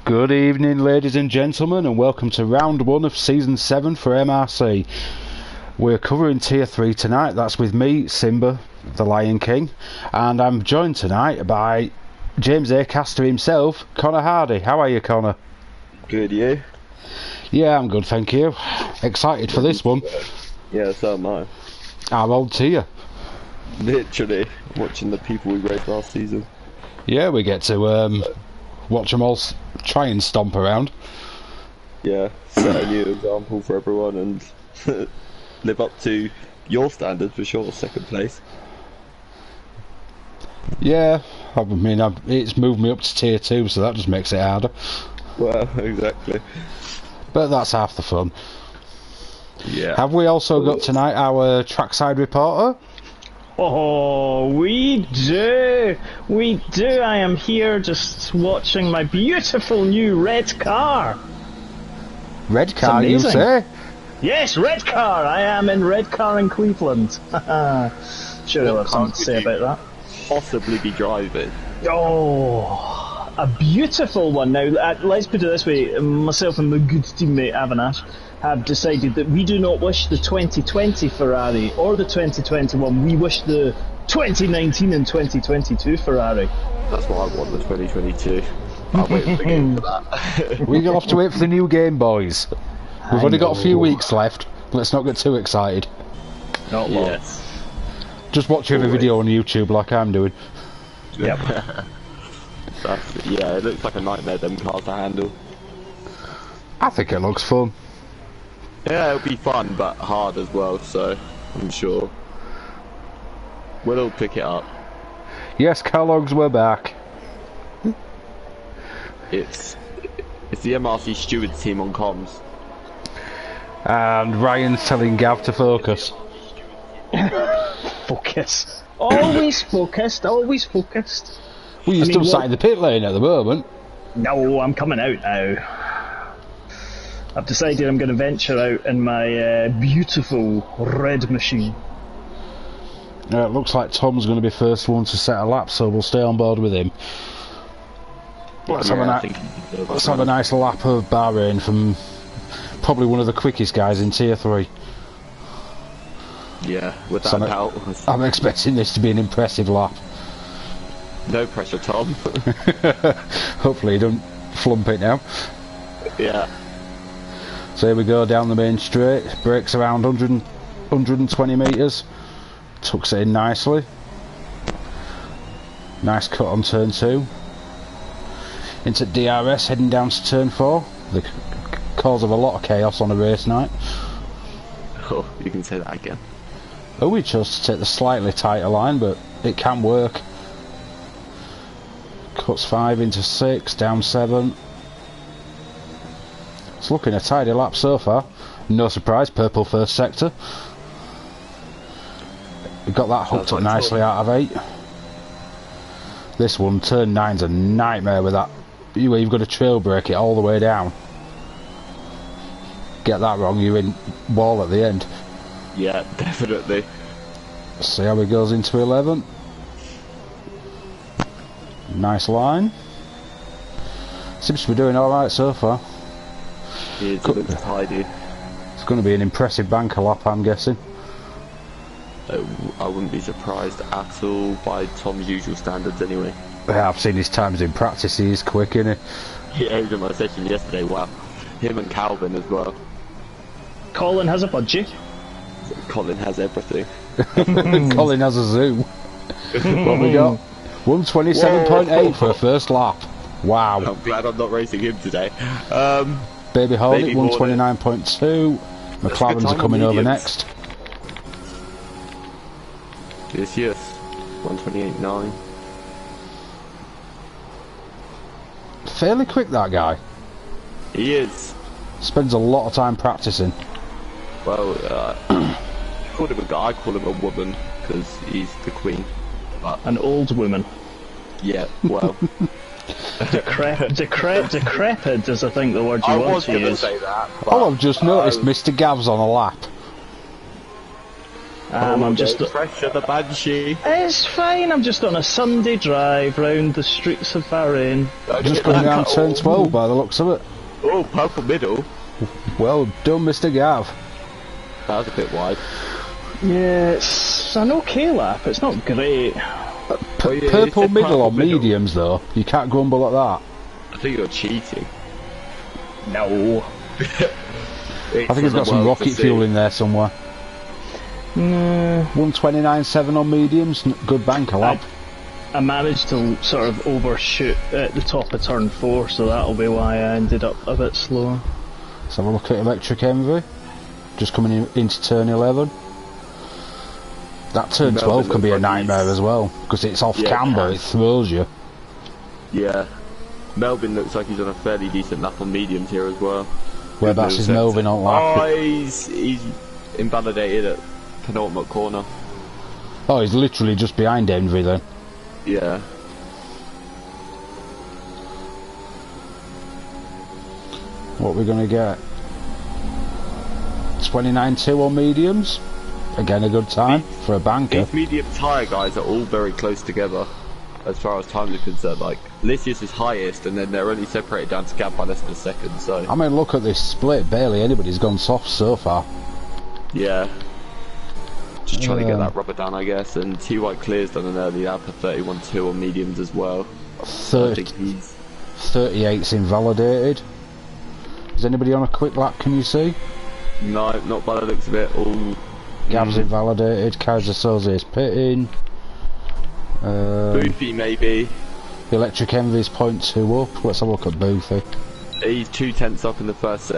Good evening, ladies and gentlemen, and welcome to round 1 of season 7 for MRC. We're covering tier 3 tonight. That's with me, Simba, the Lion King, and I'm joined tonight by James Acaster himself, Connor Hardy. How are you, Connor? Good, you? Yeah, I'm good, thank you. Excited for this one. Yeah, so am I. How old to you? Literally, watching the people we raised last season. Yeah, we get to watch them all try and stomp around. Yeah, set a new example for everyone and live up to your standards for sure, second place. Yeah, I mean, it's moved me up to tier 2, so that just makes it harder. Well, exactly. But that's half the fun. Yeah. Have we also got tonight our trackside reporter? Oh, we do! We do! I am here just watching my beautiful new red car! Red car, you say? Yes, red car! I am in red car in Cleveland. Sure, I'll have something to say about that. Possibly be driving. Oh, a beautiful one. Now, let's put it this way. Myself and my good teammate Avinash have decided that we do not wish the 2020 Ferrari or the 2021. We wish the 2019 and 2022 Ferrari. That's what I want, the 2022. I'll wait for the game for that. We're going to have to wait for the new game, boys. We've only got a few weeks left. Let's not get too excited. Not long. Yes. Just watch every video on YouTube like I'm doing. Yep. Yeah, it looks like a nightmare, them cars to handle. I think it looks fun. Yeah, it'll be fun, but hard as well, so I'm sure we'll all pick it up. Yes, Kellogg's, we're back. It's the MRC stewards team on comms. And Ryan's telling Gav to focus. Focus. Always focused, always focused. Well, you're still sat in the pit lane at the moment. No, I'm coming out now. I've decided I'm going to venture out in my beautiful red machine. It looks like Tom's going to be first one to set a lap, so we'll stay on board with him. Let's have a nice lap of Bahrain from probably one of the quickest guys in tier 3. Yeah, without doubt. I'm expecting this to be an impressive lap. No pressure, Tom. Hopefully you don't flump it now. Yeah. So here we go down the main straight, brakes around 120 metres, tucks it in nicely. Nice cut on turn 2. Into DRS, heading down to turn 4, the cause of a lot of chaos on a race night. Oh, you can say that again. Oh, we chose to take the slightly tighter line, but it can work. Cuts 5 into 6, down 7. It's looking a tidy lap so far. No surprise, purple first sector. We got that hooked up nicely out of 8. This one, turn 9's a nightmare with that. You've got to trail brake it all the way down. Get that wrong, you're in wall at the end. Yeah, definitely. See how he goes into 11. Nice line. Seems to be doing alright so far. It looks tidy. It's going to be an impressive banker lap, I'm guessing. I wouldn't be surprised at all by Tom's usual standards anyway. Yeah, I've seen his times in practice, he is quick, isn't he? Yeah, he was in my session yesterday, wow. Him and Calvin as well. Colin has a budgie. Colin has everything. Colin has a zoo. What we got? 127.8 for a first lap. Wow. I'm glad I'm not racing him today. Baby Hornet, 129.2. McLaren's are coming over next. Yes, 128.9. Fairly quick, that guy. He is. Spends a lot of time practicing. Well, call him a guy, I call him a woman, because he's the queen. But, An old woman. yeah, well. Decrepit is, I think, the word you I want was to going to use. say that. Oh, I've just noticed Mr. Gav's on a lap. I'm just pressure the Banshee. It's fine. I'm just on a Sunday drive round the streets of Bahrain. Just going down turn 12 by the looks of it. Oh, purple middle. Well done, Mr. Gav. That was a bit wide. Yeah, it's an okay lap. It's not great. Purple middle on mediums, though. You can't grumble at that. I think you're cheating. No. I think he's got some rocket fuel in there somewhere. 129.7 on mediums, good banker lap. I managed to sort of overshoot at the top of turn 4, so that'll be why I ended up a bit slower. Let's have a look at Electric Envy. Just coming into turn 11. That turn 12 can be a nightmare as well, because it's off camber, it throws you. Yeah. Melvin looks like he's on a fairly decent lap on mediums here as well. Whereabouts is Melvin on lap? Oh, he's invalidated at penultimate corner. Oh, he's literally just behind Envy then. Yeah. What we're going to get? 29.2 on mediums. Again, a good time for a banker. These medium tyre guys are all very close together as far as times are concerned. Like, Lysias is highest, and then they're only separated down to gap by less than a second, so... I mean, look at this split. Barely anybody's gone soft so far. Yeah. Just trying to get that rubber down, I guess. And T White Clear's done an early lap of 31.2 on mediums as well. 38's invalidated. Is anybody on a quick lap, can you see? No, not by the looks of it. All... Gav's invalidated, Kaiser Soze is pitting. Boofy maybe. The Electric Envy's 0.2 up. Let's have a look at Boofy. He's 2/10 up in the first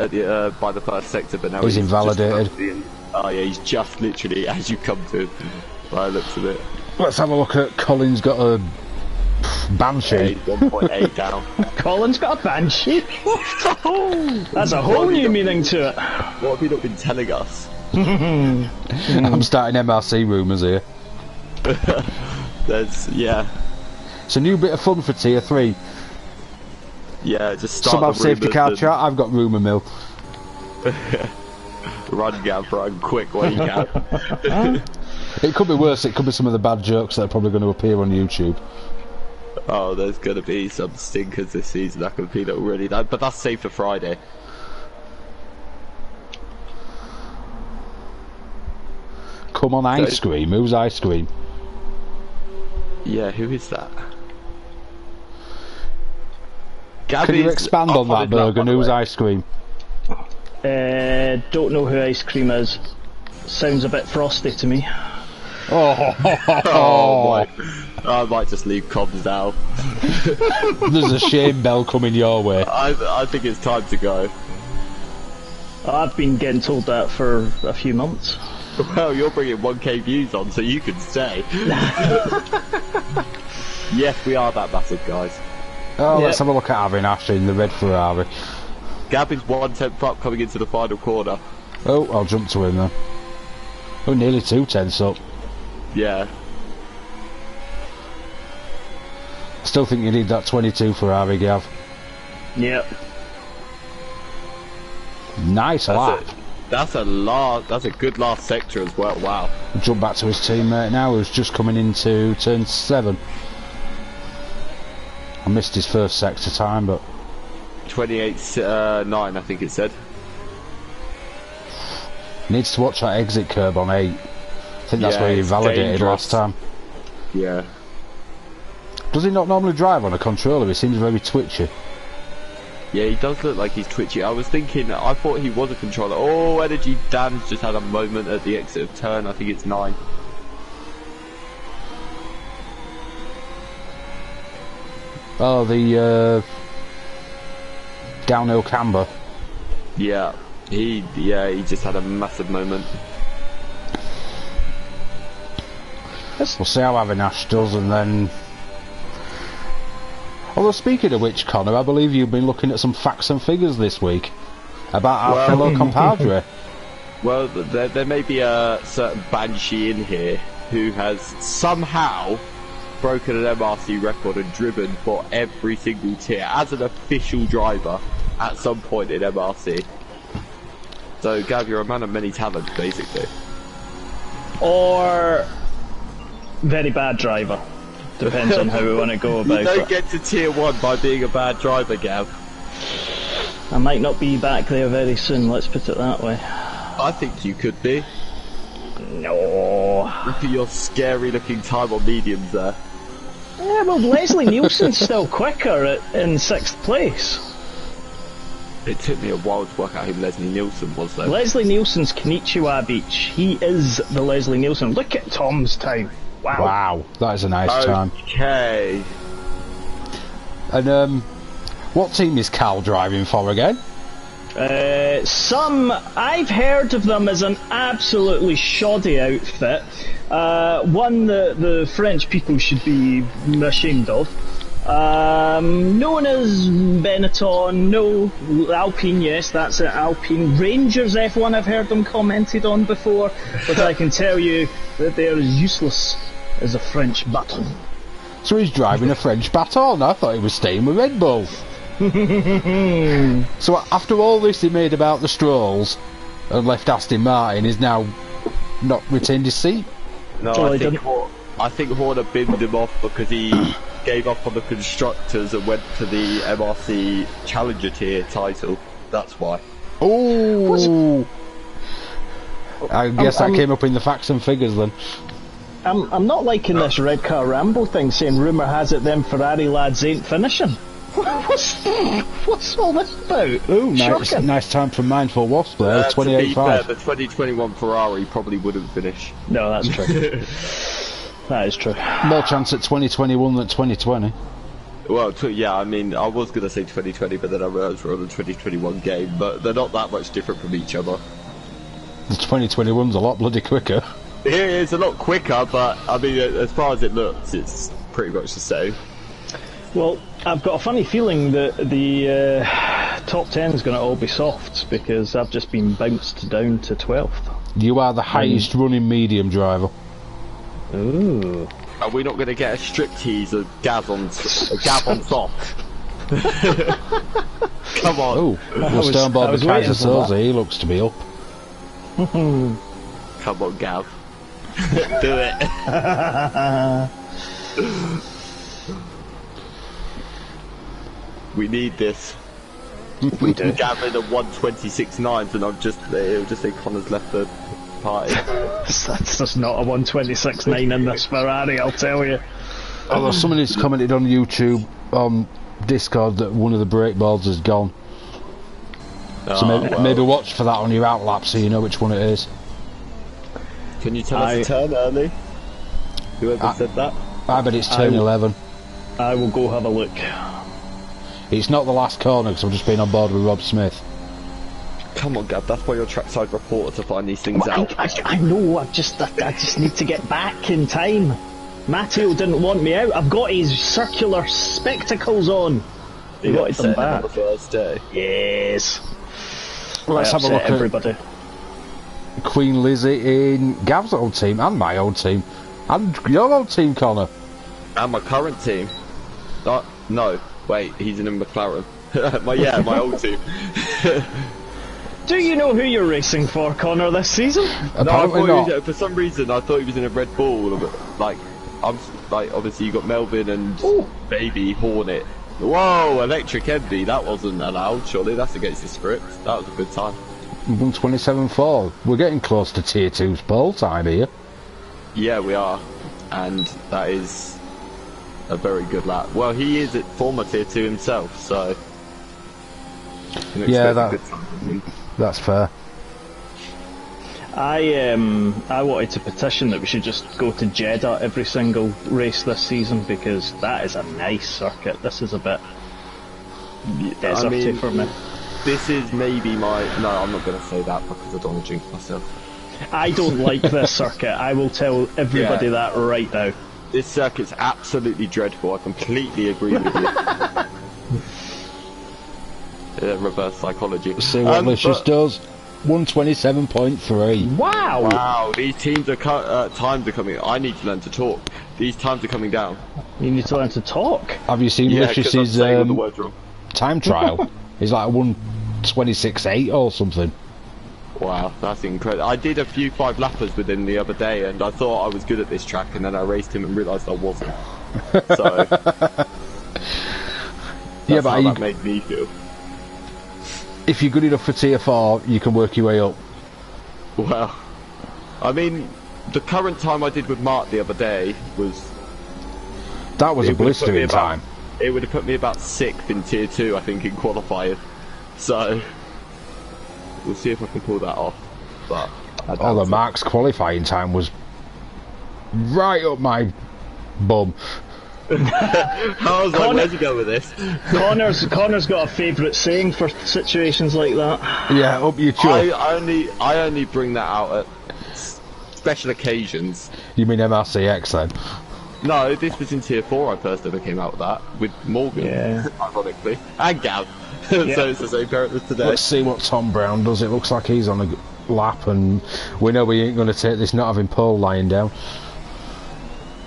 by the first sector, but now he's invalidated. Oh yeah, he's just literally as you come to him by the looks of it. Let's have a look at Colin's got a Banshee. Yeah, he's 1.8 down. Colin's got a Banshee? That's a whole new meaning to it. What have you not been telling us? I'm starting MRC rumours here. Yeah. It's a new bit of fun for tier 3. Yeah, just start Some have safety car chat, I've got rumour mill. Run, Gav, run quick while you can. It could be worse, it could be some of the bad jokes that are probably going to appear on YouTube. Oh, there's going to be some stinkers this season, I can feel it already. But that's safe for Friday. Come on, Ice Cream. Who's Ice Cream? Yeah, who is that? Can you expand on that, Bergen? Who's Ice Cream? Don't know who Ice Cream is. Sounds a bit frosty to me. Oh, I might just leave comms now. There's a shame bell coming your way. I think it's time to go. I've been getting told that for a few months. Well, you're bringing 1k views on, so you can stay. Yes, we are that massive, guys. Oh, let's have a look at Avinash in the red Ferrari. Gab is 1/10 up coming into the final corner. Oh, I'll jump to him then. Oh, nearly 2/10 up. Yeah. Still think you need that 22 Ferrari, Gav. Yep. Nice lap. That's a good last sector as well. Wow. Jump back to his teammate now, who's just coming into turn 7. I missed his first sector time, but 28.9, I think it said. Needs to watch that exit curb on 8. I think that's where he validated last time. Yeah. Does he not normally drive on a controller? He seems very twitchy. Yeah, he does look like he's twitchy. I was thinking, I thought he was a controller. Oh, Energy Dan's just had a moment at the exit of turn. I think it's 9. Oh, the downhill camber. Yeah, he just had a massive moment. We'll see how Avinash does, and then... Although, speaking of which, Connor, I believe you've been looking at some facts and figures this week about our fellow compadre. Well, there may be a certain Banshee in here who has somehow broken an MRC record and driven for every single tier as an official driver at some point in MRC. So, Gav, you're a man of many talents, basically. or very bad driver. Depends on how we want to go about it. You don't it. get to tier 1 by being a bad driver, Gav. I might not be back there very soon, let's put it that way. I think you could be. No. Look at your scary looking time on mediums there. Yeah, well, Leslie Nielsen's still quicker in 6th place. It took me a while to work out who Leslie Nielsen was, though. Leslie Nielsen's Konnichiwa Beach. He is the Leslie Nielsen. Look at Tom's time. Wow. Wow, that is a nice time. Okay. And what team is Cal driving for again? I've heard of them as an absolutely shoddy outfit. One that the French people should be ashamed of. Known as Benetton, no, Alpine, yes, that's it, Alpine. Rangers F1 I've heard them commented on before, but I can tell you that they are as useless as a French baton. So he's driving a French baton. I thought he was staying with Red Bull. So after all this he made about the Strolls and left Aston Martin, he's now not retained his seat? No, I think Horner binned him off because he gave up on the constructors and went to the MRC Challenger tier title. That's why. Oh, I guess that came up in the facts and figures then. I'm not liking this Red Car Rambo thing saying rumour has it them Ferrari lads ain't finishing. What's all this about? Oh, nice time for Mindful Wasp there, 28.5. To be fair, the 2021 Ferrari probably wouldn't finish. No, that's true. That is true. More chance at 2021 than 2020. Well, yeah, I mean, I was going to say 2020, but then I realised we're on the 2021 game, but they're not that much different from each other. The 2021's a lot bloody quicker. It's a lot quicker, but, I mean, as far as it looks, it's pretty much the same. Well, I've got a funny feeling that the top 10 is going to all be softs, because I've just been bounced down to 12th. You are the highest running medium driver. Ooh. Are we not going to get a striptease of Gav on soft? Come on. Oh, we're still on board the Kaiser Soze, he looks to be up. Come on, Gav. Do it. We need this. We do. Gav in a 126.9s and it'll just say Connor's left the party. That's just not a 126.9 in this Ferrari, I'll tell you. Although someone has commented on YouTube, on Discord, that one of the brake boards has gone. So maybe watch for that on your outlap so you know which one it is. Can you tell us to turn early? Whoever said that? I bet it's turn 11. I will go have a look. It's not the last corner because I've just been on board with Rob Smith. Come on, Gab, that's why you're trackside reporter, to find these things out. I know, I just need to get back in time. Matteo didn't want me out. I've got his circular spectacles on. You wanted them back on the first day. Yes. Let's have a look at everybody. Queen Lizzie in Gav's old team and my old team and your old team, Connor. And my current team. No, wait, he's in a McLaren. my old team. Do you know who you're racing for, Connor, this season? Apparently not. For some reason, I thought he was in a Red Bull. Obviously you got Melvin and Baby Hornet. Whoa, Electric Envy, that wasn't allowed, surely. That's against the script. That was a good time. 127.4. We're getting close to Tier 2's pole time here. Yeah, we are. And that is a very good lap. Well, he is at former Tier 2 himself, so... Yeah, that's fair. I wanted to petition that we should just go to Jeddah every single race this season, because that is a nice circuit. This is a bit deserty for me. This is maybe my... No, I'm not going to say that because I don't want to jinx myself. I don't like this circuit. I will tell everybody that right now. This circuit's absolutely dreadful. I completely agree with you. Reverse psychology. Let's see what Licious does. 127.3. Wow! Wow, these times are coming... I need to learn to talk. These times are coming down. You need to learn to talk? Have you seen Licious's time trial? He's like 126.8 or something. Wow, that's incredible. I did a few 5-lappers with him the other day, and I thought I was good at this track, and then I raced him and realised I wasn't. So, yeah, but how that made me feel. If you're good enough for tier 4, you can work your way up. Well, I mean, the current time I did with Mark the other day was... That was a blistering time. It would have put me about 6th in tier 2, I think, in qualifying. So, we'll see if I can pull that off. But the Mark's qualifying time was right up my bum. I was like, where'd you go with this? Connor's got a favourite saying for situations like that. Yeah, up your chuck. I only bring that out at special occasions. You mean MRCX then? No, this was in tier 4 I first ever came out with that, with Morgan, ironically, and Gav. Yeah. So it's the same parent as today. Let's see what Tom Brown does. It looks like he's on a lap, and we know we ain't going to take this not having pole lying down.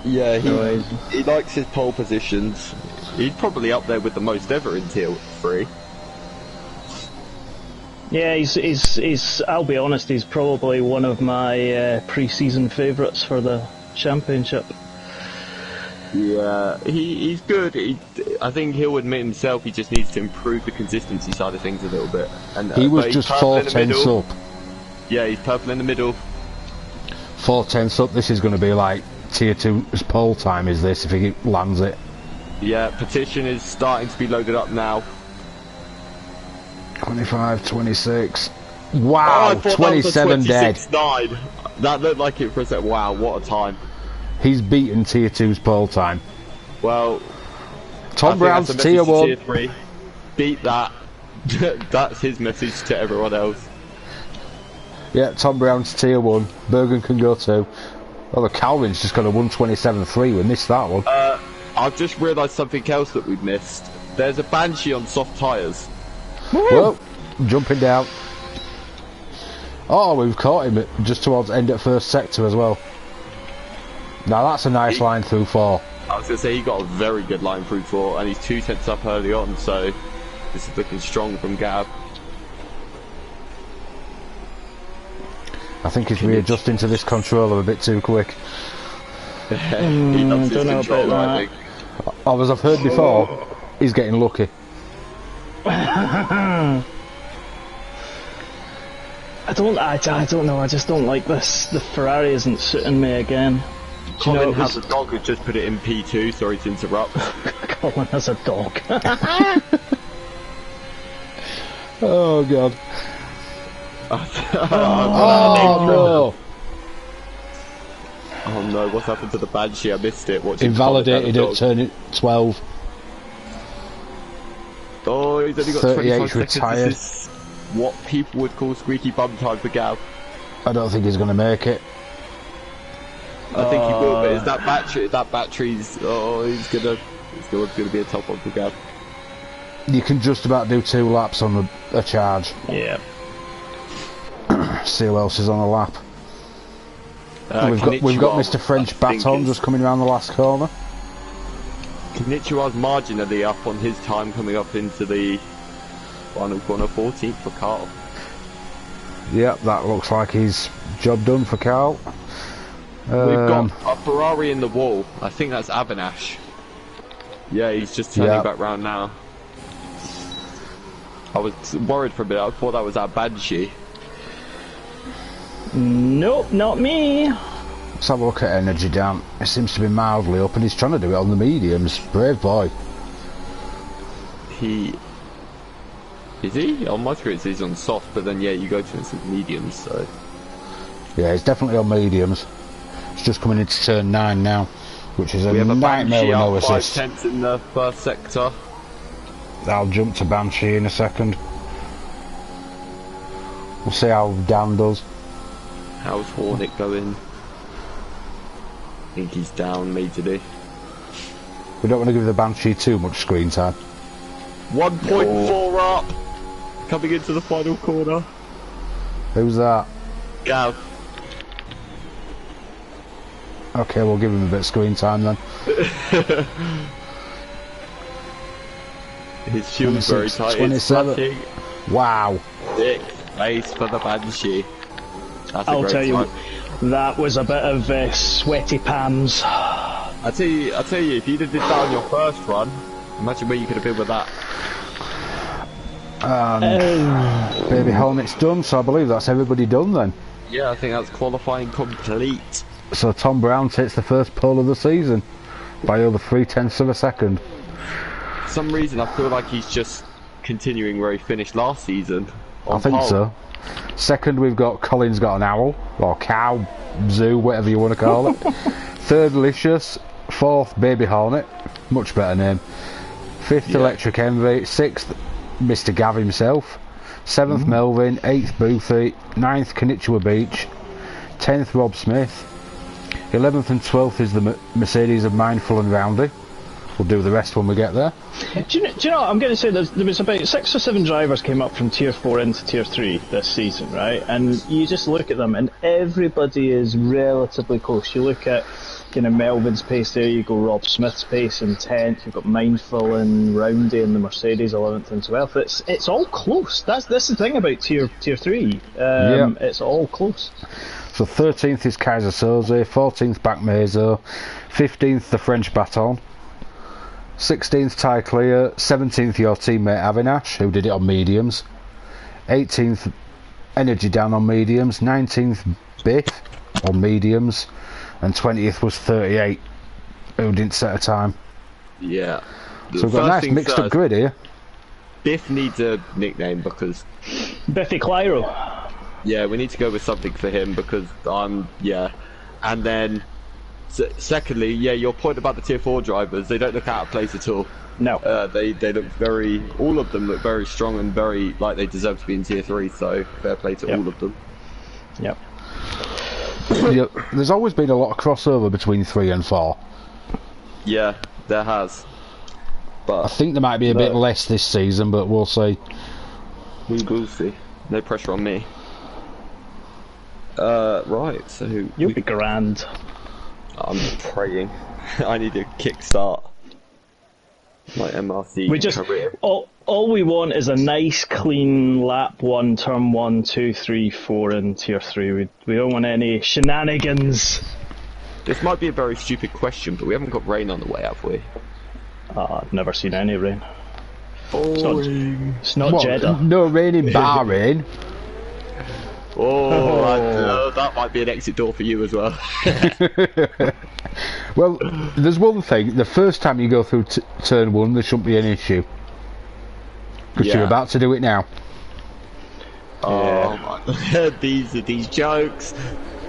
Yeah, he likes his pole positions. He's probably up there with the most ever in tier 3. Yeah, he's. I'll be honest, he's probably one of my pre-season favourites for the championship. Yeah, he's good. I think he'll admit himself he just needs to improve the consistency side of things a little bit. And he was just 4/10 up. Yeah, he's purple in the middle. 4/10 up. This is going to be like tier 2's pole time. Is this if he lands it? Yeah, petition is starting to be loaded up now. 25, 26. Wow, 27 dead. 26.9. That looked like it for a second. Wow, what a time. He's beaten tier 2's pole time. Well, Tom Brown's tier 1. Tier 3. Beat that. That's his message to everyone else. Yeah, Tom Brown's tier 1. Bergen can go 2. Oh, the Calvin's just got a 127.3. We missed that one. I've just realised something else that we've missed. There's a Banshee on soft tyres. Whoa, jumping down. Oh, we've caught him just towards end at first sector as well. Now that's a nice line through 4. I was going to say he got a very good line through 4, and he's 2 tenths up early on, so this is looking strong from Gab. I think he's readjusting to this controller a bit too quick. He loves his controller, I think. As I've heard before, he's getting lucky. I don't know. I just don't like this. The Ferrari isn't suiting me again. Colin has a dog who just put it in P2. Sorry to interrupt. Colin has a dog. Oh god. Oh no! Oh no! What's happened to the Banshee? I missed it. Invalidated at turn 12. Oh, he's only got 38 25 retired. seconds. This is what people would call squeaky bum time for Gav. I don't think he's going to make it. I think he will, but is that battery? That battery's. Oh, it's gonna be a top one for Gav. You can just about do 2 laps on a charge. Yeah. See who else is on the lap. We've got Mr. French Baton just coming around the last corner. Konnichiwa's marginally up on his time coming up into the final corner, 14th for Carl. Yep, that looks like he's job done for Carl. We've got a Ferrari in the wall. I think that's Avinash. Yeah, he's just turning back round now. I was worried for a bit. I thought that was our Banshee. Nope, not me. Let's have a look at energy down. It seems to be mildly up, and he's trying to do it on the mediums. Brave boy. Is he? On my screen it says he's on soft, but then yeah, you go to instant mediums, so... Yeah, he's definitely on mediums. It's just coming into turn 9 now, which is a nightmare with no assist. 5 tenths in the first sector. I'll jump to Banshee in a second. We'll see how Dan does. How's Hornet going? I think he's down majorly. We don't want to give the Banshee too much screen time. 1.4 up! Coming into the final corner. Who's that? Gav. Okay, we'll give him a bit of screen time then. His shield's very tight. 27. Wow. 6th. Race for the Banshee. That's a I'll great tell you, time. that was a bit of sweaty palms. I tell you, if you'd have did that on your first run, imagine where you could have been with that. Baby Hornet's done, so I believe that's everybody done then. Yeah, I think that's qualifying complete. So Tom Brown takes the first pole of the season by over 0.3 of a second. For some reason, I feel like he's just continuing where he finished last season. I think pole. so. Second, we've got Colin's got an owl, or cow, zoo, whatever you want to call it. Third, Licious. Fourth, Baby Hornet, much better name. Fifth, Electric Envy. Sixth, Mr. Gav himself. Seventh, Melvin. Eighth, Boothie. Ninth, Konnichiwa Beach. 10th, Rob Smith. 11th and 12th is the Mercedes of Mindful and Roundy. We'll do the rest when we get there. Do you know what I'm going to say? There was about 6 or 7 drivers came up from Tier 4 into Tier 3 this season, right? And you just look at them and everybody is relatively close. You look at Melvin's pace there, you go Rob Smith's pace in 10th, you've got Mindful and Roundy and the Mercedes 11th and 12th. It's all close. That's the thing about Tier 3. It's all close. So 13th is Kaiser Soze, 14th Back Mezo, 15th the French Baton, 16th Ty Clear, 17th your teammate Avinash, who did it on mediums, 18th Energy Down on mediums, 19th Biff on mediums, and 20th was 38, who didn't set a time. Yeah. So we've got a nice mixed up grid here. Biff needs a nickname because... Biffy Clyro. Yeah, we need to go with something for him because and then secondly, your point about the Tier 4 drivers, they don't look out of place at all. No. They look all of them look very strong and very like they deserve to be in Tier 3, so fair play to all of them. Yep. There's always been a lot of crossover between 3 and 4. Yeah, there has. But I think there might be a bit less this season, but we'll see. We will see. No pressure on me. Right, so... You'll be grand. I'm praying. I need a kickstart. My MRC career. All we want is a nice, clean lap 1, turn 1, 2, 3, 4 in Tier 3. We don't want any shenanigans. This might be a very stupid question, but we haven't got rain on the way, have we? I've never seen any rain. It's not what, Jeddah. No rain in Bahrain. That might be an exit door for you as well. Well, there's one thing. The first time you go through turn 1, there shouldn't be an issue. Because you're about to do it now. Oh, these jokes.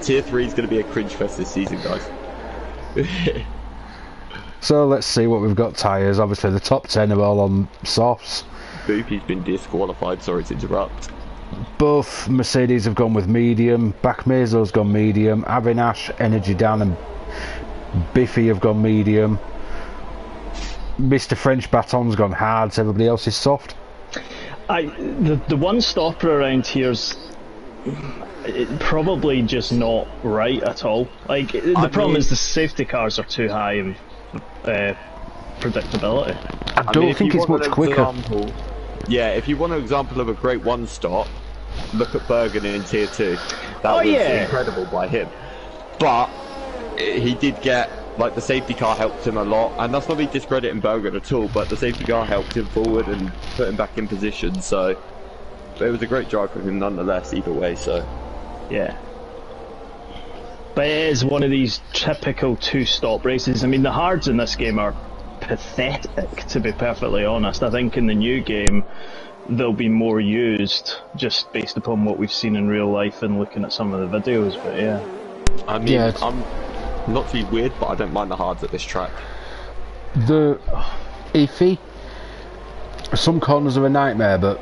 Tier 3 is going to be a cringe fest this season, guys. So let's see what we've got tyres. Obviously the top 10 are all on softs. Boopy's been disqualified, sorry to interrupt. Both Mercedes have gone with medium. Back Mezo's gone medium. Avinash, Energy Down and Biffy have gone medium. Mr. French Baton's gone hard, so everybody else is soft. The one stopper around here's probably just not right at all. Like the problem is the safety cars are too high in predictability. I don't think it's much quicker. Yeah, if you want an example of a great one stop, look at Bergen in Tier 2. That was incredible by him. But he did get, like, the safety car helped him a lot, and that's not me discrediting Bergen at all, but the safety car helped him forward and put him back in position, so it was a great drive for him nonetheless, either way, so. Yeah. But it is one of these typical 2-stop races. I mean, the hards in this game are pathetic, to be perfectly honest. I think in the new game they'll be more used just based upon what we've seen in real life and looking at some of the videos, but yeah. I mean, I'm not to be weird, but I don't mind the hards at this track. The iffy. Some corners are a nightmare, but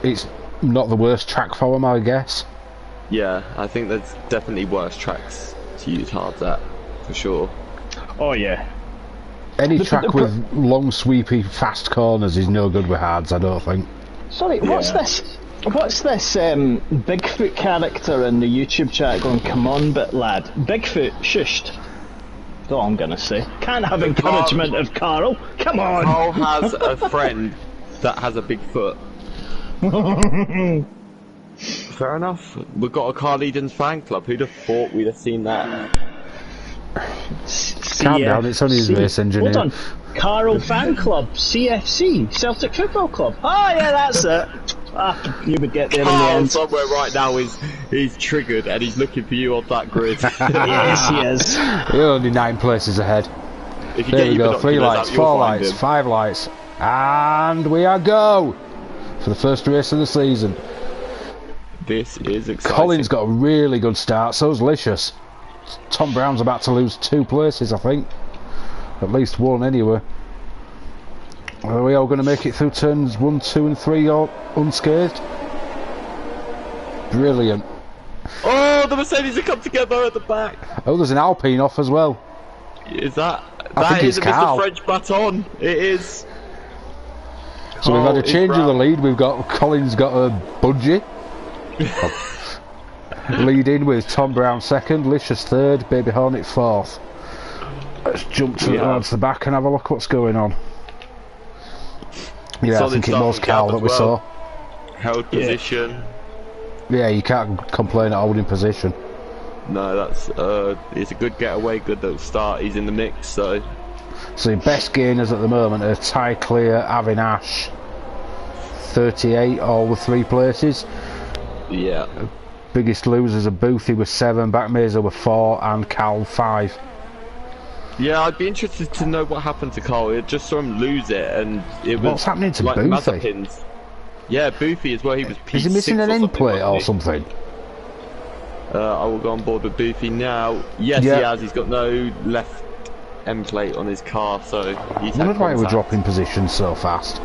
it's not the worst track for them, I guess. Yeah, I think there's definitely worse tracks to use hards at, for sure. Oh yeah. Any track with long, sweepy, fast corners is no good with hards, I don't think. Sorry, what's this? What's this Bigfoot character in the YouTube chat going, come on, bit lad. Bigfoot, shushed. That's all I'm going to say. Can't have encouragement of Carl. Come on! Carl has a friend that has a big foot. fair enough. We've got a Car Legends fan club. Who'd have thought we'd have seen that? Calm down, it's only his race engineer. Hold on. Carl Fan Club, CFC, Celtic Football Club. Oh yeah, that's it. You would get there in the end. Somewhere right now he's triggered and he's looking for you on that grid. Yes, he is. You're only 9 places ahead. There we go, 3 lights, 4 lights, 5 lights, and we are go for the first race of the season. This is exciting. Colin's got a really good start, so's Licious. Tom Brown's about to lose 2 places, I think. At least 1 anyway. Are we all going to make it through turns 1, 2 and 3 all unscathed? Brilliant. Oh, the Mercedes have come together at the back. Oh, there's an Alpine off as well. Is that? I think it's Mr. Carl. French baton. It is. So we've had a Carl is change of the Brown. lead. We've got Colin's got a budgie. Leading with Tom Brown second, Licious third, Baby Hornet fourth. Let's jump towards the back and have a look what's going on. Yeah, I think it was Carl that we saw. Held position. Yeah, you can't complain at holding position. No, that's it's a good getaway, good little start. He's in the mix, so. So your best gainers at the moment are Ty Clear, Avinash, 38, all with 3 places. Yeah. Biggest losers are Boothie with 7, Backmazer with 4, and Cal 5. Yeah, I'd be interested to know what happened to Carl. I just saw him lose it, and it was What's happening to like Boothie? Mazepins. Yeah, Boothie as well. He was P6 Is he missing an end plate or wasn't something? he? I will go on board with Boothie now. Yes, Yeah. he has. He's got no left end plate on his car, so he's I had wonder why we're contact. dropping positions so fast.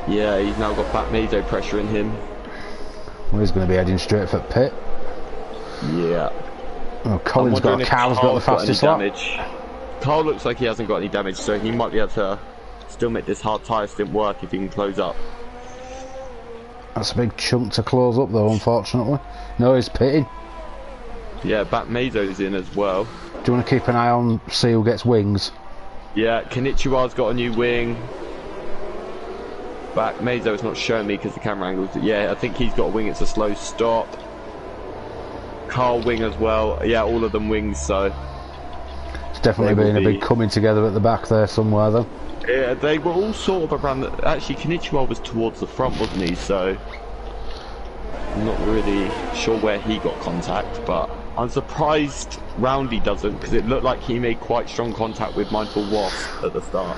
Yeah, he's now got back Mazo pressuring him. Well, he's going to be heading straight for pit. Yeah. Oh, Colin's I'm got wondering a if Carl's got the Carl's got any fastest lap. damage. Carl looks like he hasn't got any damage, so he might be able to still make this hard tyre stint work if he can close up. That's a big chunk to close up though, unfortunately. No, he's pitting. Yeah, back Mazo's in as well. Do you want to keep an eye on, see who gets wings? Yeah, Kenichiwa's got a new wing. Back Mazo's not showing me because the camera angles. Yeah, I think he's got a wing. It's a slow stop. Carl wing as well. Yeah, all of them wings. So It's definitely They will been a big be- coming together at the back there somewhere then. yeah, they were all sort of around. Actually, Kenichiwa was towards the front, wasn't he? So I'm not really sure where he got contact, but I'm surprised Roundy doesn't, because it looked like he made quite strong contact with Mindful Wasp at the start.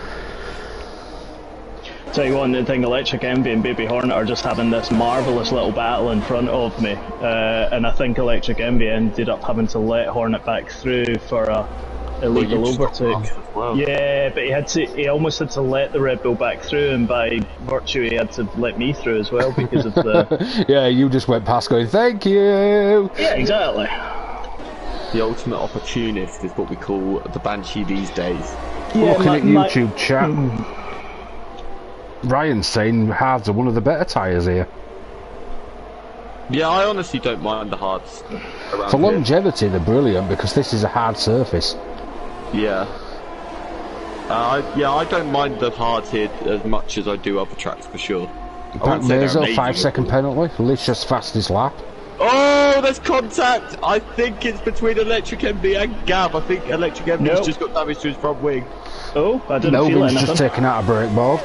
Tell you one thing, Electric Envy and Baby Hornet are just having this marvellous little battle in front of me, and I think Electric Envy ended up having to let Hornet back through for a illegal Well, you just got overtake. past as well. Yeah, but he almost had to let the Red Bull back through, and by virtue he had to let me through as well because of the... Yeah, you just went past going, thank you! Yeah, exactly. The ultimate opportunist is what we call the Banshee these days. Yeah, Looking at YouTube chat, Ryan's saying hards are one of the better tyres here. Yeah, I honestly don't mind the hards around For here. longevity they're brilliant because this is a hard surface. Yeah. I don't mind the hards here as much as I do other tracks for sure. I wouldn't say they're Mazo, amazing. 5-second penalty, Licious fastest lap. Oh, there's contact! I think it's between Electric MB and Gab. I think Electric MB's Nope. just got damage to his front wing. Oh, I didn't feel Melvin's anything. just taken out a brake board.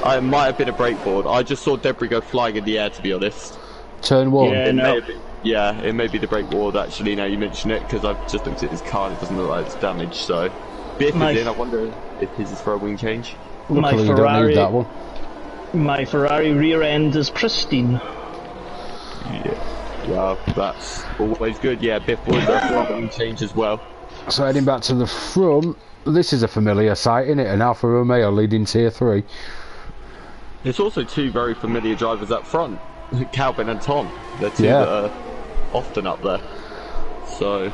It might have been a brake board. I just saw debris go flying in the air, to be honest. Turn 1. Yeah, It may no. have been, yeah, it may be the brake board actually, now you mention it, because I've just looked at his car and it doesn't look like it's damaged, so... Biff My- is in, I wonder if his is for a wing change. My Luckily you don't need that one. My Ferrari rear end is pristine. Yeah. Well, that's always good. Yeah, Biff was there for a wing change as well. So heading back to the front, this is a familiar sight, isn't it? An Alfa Romeo leading tier 3. There's also two very familiar drivers up front, Calvin and Tom. They're two Yeah. that are often up there. So,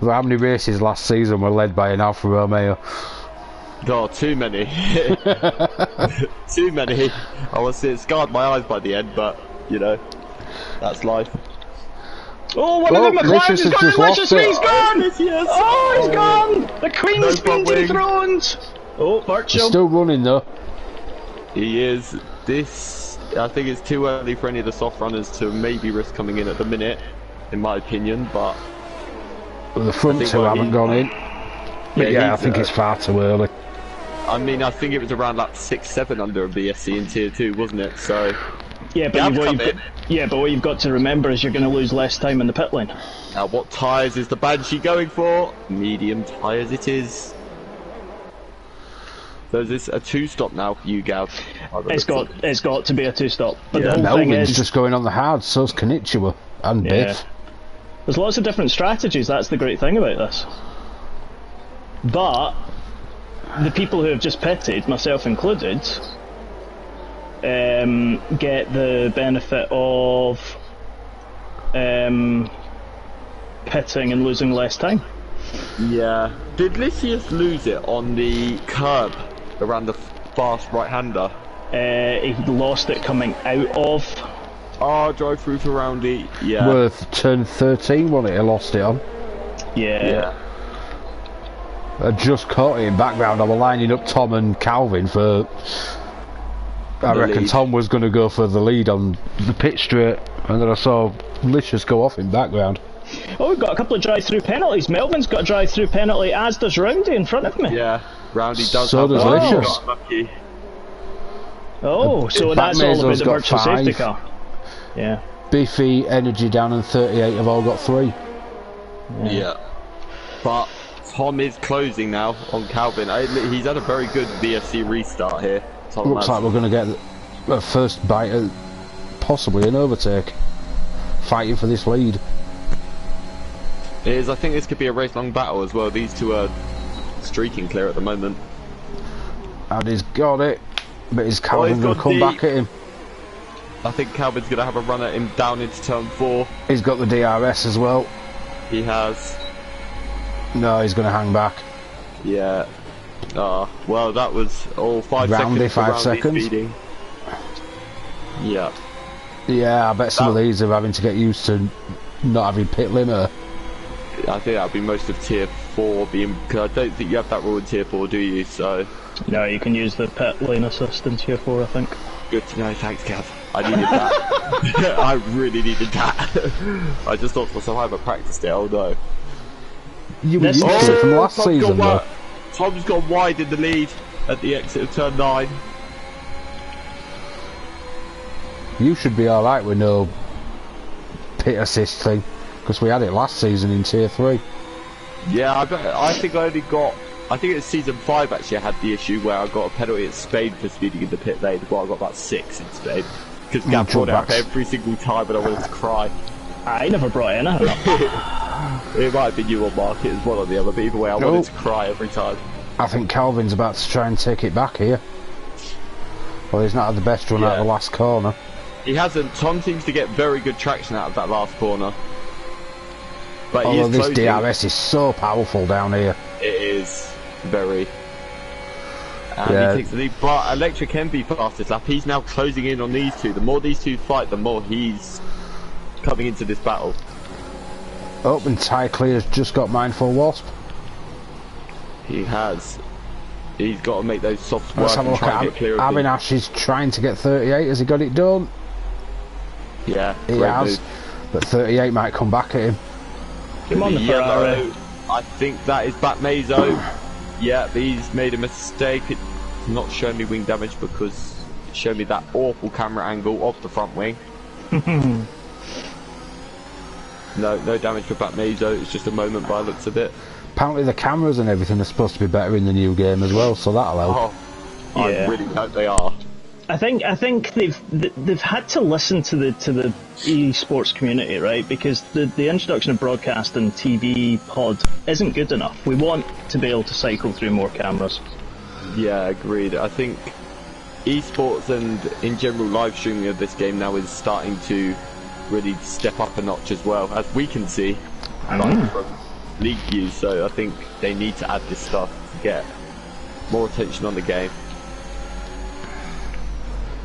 How many races last season were led by an Alfa Romeo? God, too many. Too many. I was it scarred my eyes by the end, but you know, that's life. Oh, one Oh, of the McLarens Licious has has just gone! lost Licious, it. he's gone! Yes. Oh, he's gone! The Queen's No been front wing. dethroned! Oh, He's Virtual. still running though. He is. This I think it's too early for any of the soft runners to maybe risk coming in at the minute, in my opinion, but... Well, the front two haven't gone in. But yeah, I think it's far too early. I mean, I think it was around like 6-7 under a BSC in Tier 2, wasn't it? So... Yeah, but what you've got to remember is you're going to lose less time in the pit lane. Now, what tyres is the Banshee going for? Medium tyres it is. So is this a 2-stop now for you, Gav? It's got to be a 2-stop. But the whole thing Melvin's is just going on the hard, so's Konnichiwa and Biff. There's lots of different strategies, that's the great thing about this. But the people who have just pitted, myself included, get the benefit of pitting and losing less time. Yeah. Did Lysias lose it on the curb around the fast right-hander? He lost it coming out of... Oh, drive through for roundy. Yeah. Worth turn 13, wasn't it? He lost it on. Yeah. I just caught it in background. I was lining up Tom and Calvin for... I reckon lead. Tom was going to go for the lead on the pit straight, and then I saw Licious go off in background. Oh, we've got a couple of drive-through penalties. Melvin's got a drive-through penalty, as does Roundy in front of me. Yeah, Roundy does. So does Licious. Oh, so that's all about the virtual safety car. Yeah. Biffy, Energy Down and 38 have all got 3. Yeah. But Tom is closing now on Calvin. He's had a very good VFC restart here. Tom Looks like we're going to get the first bite at possibly an overtake. Fighting for this lead. It is. I think this could be a race-long battle as well. These two are streaking clear at the moment. And he's got it. But is Calvin going to come back at him? I think Calvin's going to have a run at him down into turn 4. He's got the DRS as well. He has. No, he's going to hang back. Yeah. Well, that was all 5 Roundy, seconds. 5 seconds. Speeding. Yeah. Yeah, I bet some of these are having to get used to not having pit limiter. I think that'll be most of Tier 4 being... Cause I don't think you have that rule in Tier 4, do you? So... No, you can use the pit lane assist in Tier 4, I think. Good to know, thanks, Gav. I needed that. I really needed that. I just thought to myself, I haven't practiced it, oh no. You were used to it from last season, though. Tom's gone wide in the lead at the exit of turn 9. You should be alright with no pit assist thing, because we had it last season in Tier 3. Yeah, I think I only got... I think it's season 5 actually I had the issue where I got a penalty at Spain for speeding in the pit lane. Well, I got about 6 in Spain. Because Gav brought it up every single time and I wanted to cry. I never brought it in, I don't know. It might have been you or Mark, it was one or the other, but either way I wanted to cry every time. I think Calvin's about to try and take it back here. Well, he's not had the best run out of the last corner. He hasn't. Tom seems to get very good traction out of that last corner. But although this DRS is so powerful down here. It is. Very. And he takes the lead, but Electric can be fastest lap. He's now closing in on these two. The more these two fight, the more he's coming into this battle. Oh, and Ty Clear's just got Mindful Wasp. He has. He's got to make those softs work. Let's have a look at Avinash is trying to get 38. Has he got it done? Yeah, he has. But 38 might come back at him. Come on, the Ferrari. I think that is back Mazo. Yeah, he's made a mistake. It's not showing me wing damage because it showed me that awful camera angle of the front wing. No damage for Bat Mazo. It's just a moment by the looks of it. Apparently the cameras and everything are supposed to be better in the new game as well, so that'll help. Oh, I really hope they are. I think they've had to listen to the esports community, right? Because the introduction of broadcast and TV pod isn't good enough. We want to be able to cycle through more cameras. Yeah, agreed. I think esports and in general live streaming of this game now is starting to really step up a notch as well, as we can see from league views. So I think they need to add this stuff to get more attention on the game.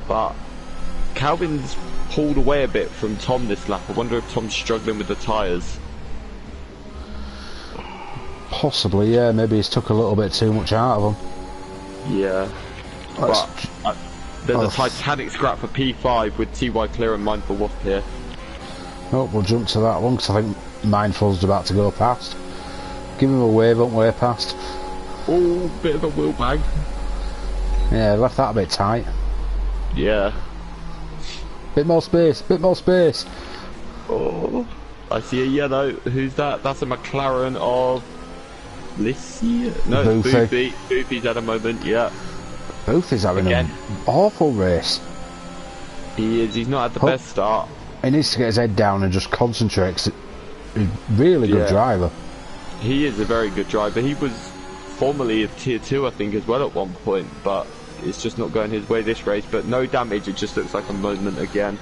But Calvin's pulled away a bit from Tom this lap. I wonder if Tom's struggling with the tyres. Possibly, yeah. Maybe he's took a little bit too much out of them. Yeah. There's a Titanic scrap for P5 with TY Clear and Mindful Wasp here. Oh, we'll jump to that one because I think Mindful's about to go past. Give him a wave on way past. Oh, bit of a wheel bag. Yeah, left that a bit tight. Yeah. Bit more space, bit more space. Oh, I see a yellow. Who's that? That's a McLaren of Lissy? No, it's Boofy. Boofy's at a moment, yeah. Boofy's having an awful race. He is, he's not had the best start. He needs to get his head down and just concentrate. He's a really good driver. He is a very good driver. He was formerly a tier 2, I think, as well at one point, but it's just not going his way this race. But no damage, it just looks like a moment again.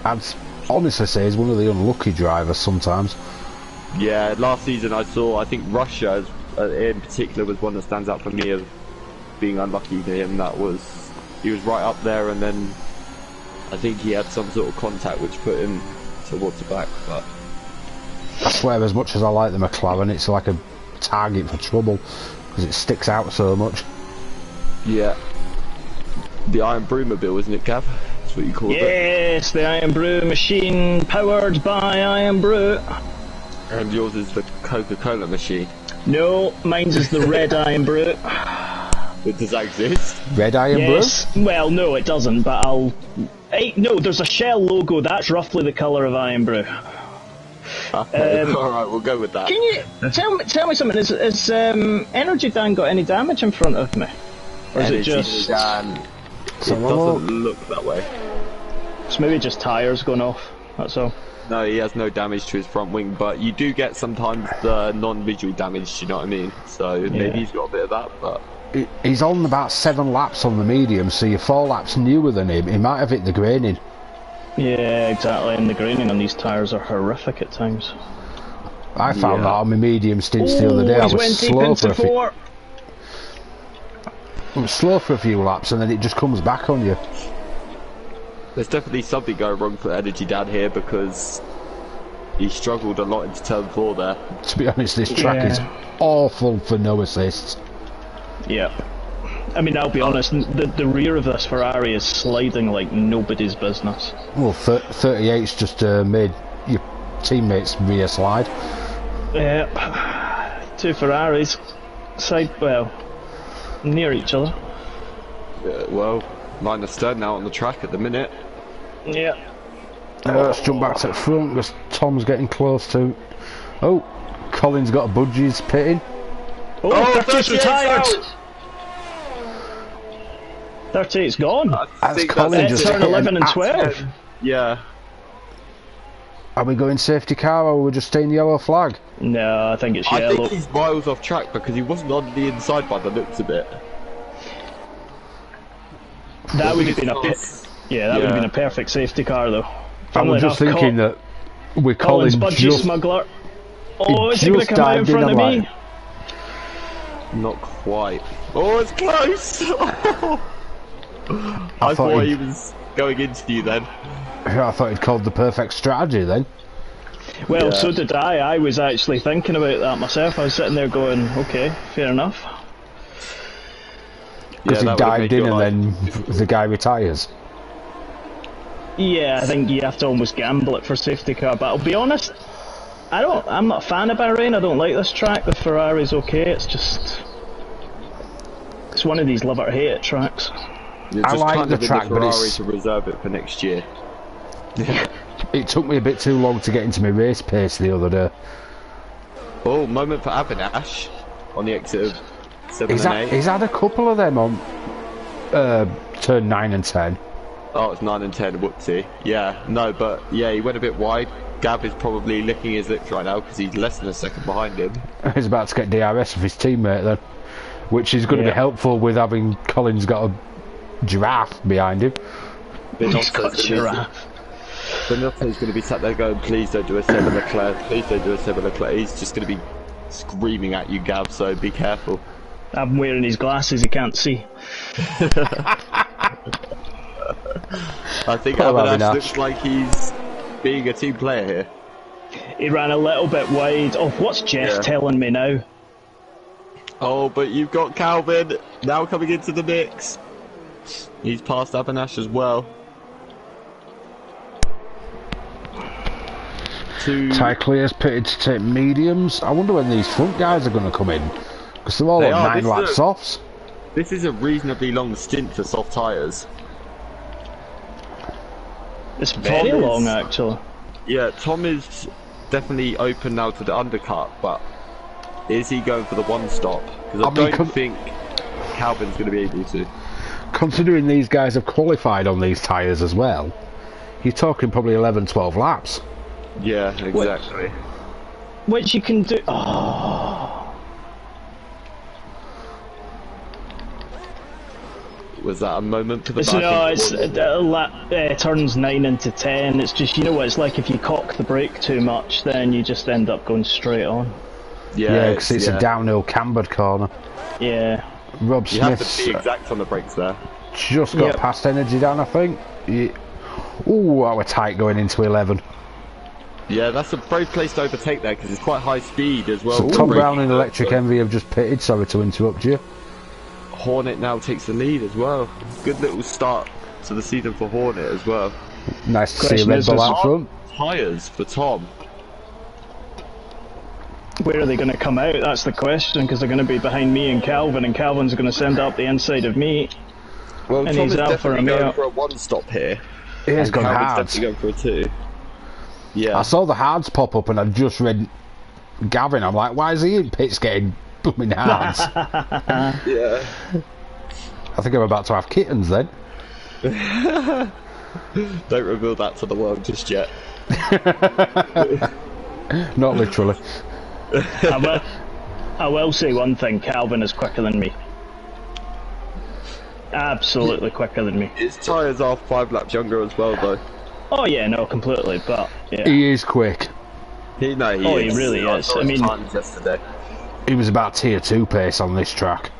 I'd honestly say he's one of the unlucky drivers sometimes. Yeah, last season I think Russia in particular was one that stands out for me of being unlucky to him. He was right up there, and then I think he had some sort of contact which put him towards the back. But I swear, as much as I like the McLaren, it's like a target for trouble because it sticks out so much. Yeah, the Iron Brewmobile, isn't it, Gav? That's what you call it. Yes, the Iron Brew machine powered by Iron Brew. And yours is the Coca-Cola machine. No, mine's is the Red Iron Brew. Does that exist? Red Iron Brew? Well, no, it doesn't, but no, there's a Shell logo, that's roughly the colour of Iron Brew. Alright, we'll go with that. Can you tell me something, has Energy Dan got any damage in front of me? Or is it just... Dan, it doesn't look that way. It's maybe just tyres going off, that's all. No, he has no damage to his front wing, but you do get sometimes the non-visual damage, do you know what I mean? So maybe he's got a bit of that, but... He's on about 7 laps on the medium, so you're 4 laps newer than him. He might have hit the graining. Yeah, exactly, and the graining on these tyres are horrific at times. I found that on my medium stints the other day. I was slow for a few laps, and then it just comes back on you. There's definitely something going wrong for Energy Dad here because he struggled a lot into turn 4 there. To be honest, this track is awful for no assists. Yeah. I mean, I'll be honest, the rear of this Ferrari is sliding like nobody's business. Well, 38's just made your teammates rear slide. Yeah. 2 Ferraris, near each other. Well, line of stern now on the track at the minute. Yeah. Let's jump back to the front because Tom's getting close to... Oh, Colin's got a budgies pitting. Oh, 38's retired! 38's gone. That's Colin just turn 11 and 12. Yeah. Are we going safety car or are we just staying yellow flag? No, I think it's yellow. I think he's miles off track because he wasn't on the inside by the looks of it. That would have been would have been a perfect safety car though. I was just thinking that with Colin's budgie smuggler. Oh, is he going to come out in front of me? Not quite. Oh, it's close! I thought he was going into you then. I thought he'd called the perfect strategy then. Well, so did I. I was actually thinking about that myself. I was sitting there going, okay, fair enough. Because he dived in and then the guy retires. Yeah, I think you have to almost gamble it for safety car. But I'll be honest, I'm not a fan of Bahrain. I don't like this track. The Ferrari's okay. It's just... It's one of these love it or hate it tracks. I like the track, but it's... to reserve it for next year. It took me a bit too long to get into my race pace the other day. Oh, moment for Avinash on the exit of 7 and 8. He's had a couple of them on turn 9 and 10. Oh, it's 9 and 10, whoopsie. Yeah, no, but yeah, he went a bit wide. Gav is probably licking his lips right now because he's less than a second behind him. He's about to get DRS of his teammate then, which is going to be helpful with having Colin's got a giraffe behind him. He's got a giraffe. Benotto's going to be sat there going, please don't do a Seb Leclerc, please don't do a Seb Leclerc. He's just going to be screaming at you, Gav, so be careful. I'm wearing his glasses, he can't see. I think Avinash looks like he's being a team player here. He ran a little bit wide. Oh, what's Jeff telling me now? Oh, but you've got Calvin now coming into the mix. He's passed Avinash as well. Ty Clear's pitted to take mediums. I wonder when these front guys are going to come in. Because they're all on 9 lap softs. This is a reasonably long stint for soft tyres. It's very long, actually. Yeah, Tom is definitely open now to the undercut, but is he going for the one stop? Because I don't think Calvin's going to be able to. Considering these guys have qualified on these tyres as well, you're talking probably 11, 12 laps. Yeah, exactly. Which you can do. Oh. Was that a moment for the back? No, it's turns 9 into 10. It's just, you know what it's like if you cock the brake too much, then you just end up going straight on. Yeah, because it's a downhill cambered corner. Yeah. Rob You Smith's have to be exact on the brakes there. just got past energy down, I think. Ooh, that were tight going into 11. Yeah, that's a brave place to overtake there because it's quite high speed as well. So Tom Brown and Electric Envy have just pitted. Sorry to interrupt you. Hornet now takes the lead as well. Good little start to the season for Hornet as well. Nice to see a Red Bull out front. Tyres for Tom. Where are they going to come out? That's the question, because they're going to be behind me and Calvin's going to send up the inside of me. Well, and Tom he's is out for definitely going for a one stop here. He has gone Calvin's hard. definitely going for a 2. Yeah. I saw the hards pop up and I just read Gavin. I'm like, why is he in pits getting blooming hards? Yeah. I think I'm about to have kittens then. Don't reveal that to the world just yet. Not literally. I will say one thing, Calvin is quicker than me. Absolutely quicker than me. His tyres are 5 laps younger as well though. Oh yeah, no, completely, but yeah. He is quick. He he really is. I mean, yesterday. He was about tier 2 pace on this track.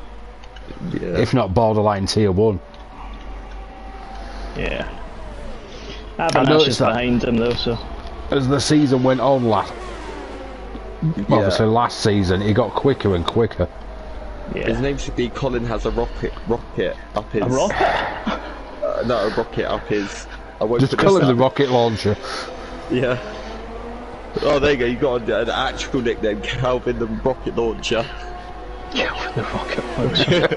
Yeah. If not borderline tier 1. Yeah. Avinash is behind him though, so. As the season went on obviously last season, he got quicker and quicker. Yeah. His name should be Colin has a rocket up his... A rocket? No, a rocket up his... Just call him the rocket launcher. Yeah. Oh, there you go, you got an actual nickname, Calvin the rocket launcher. Calvin the rocket launcher.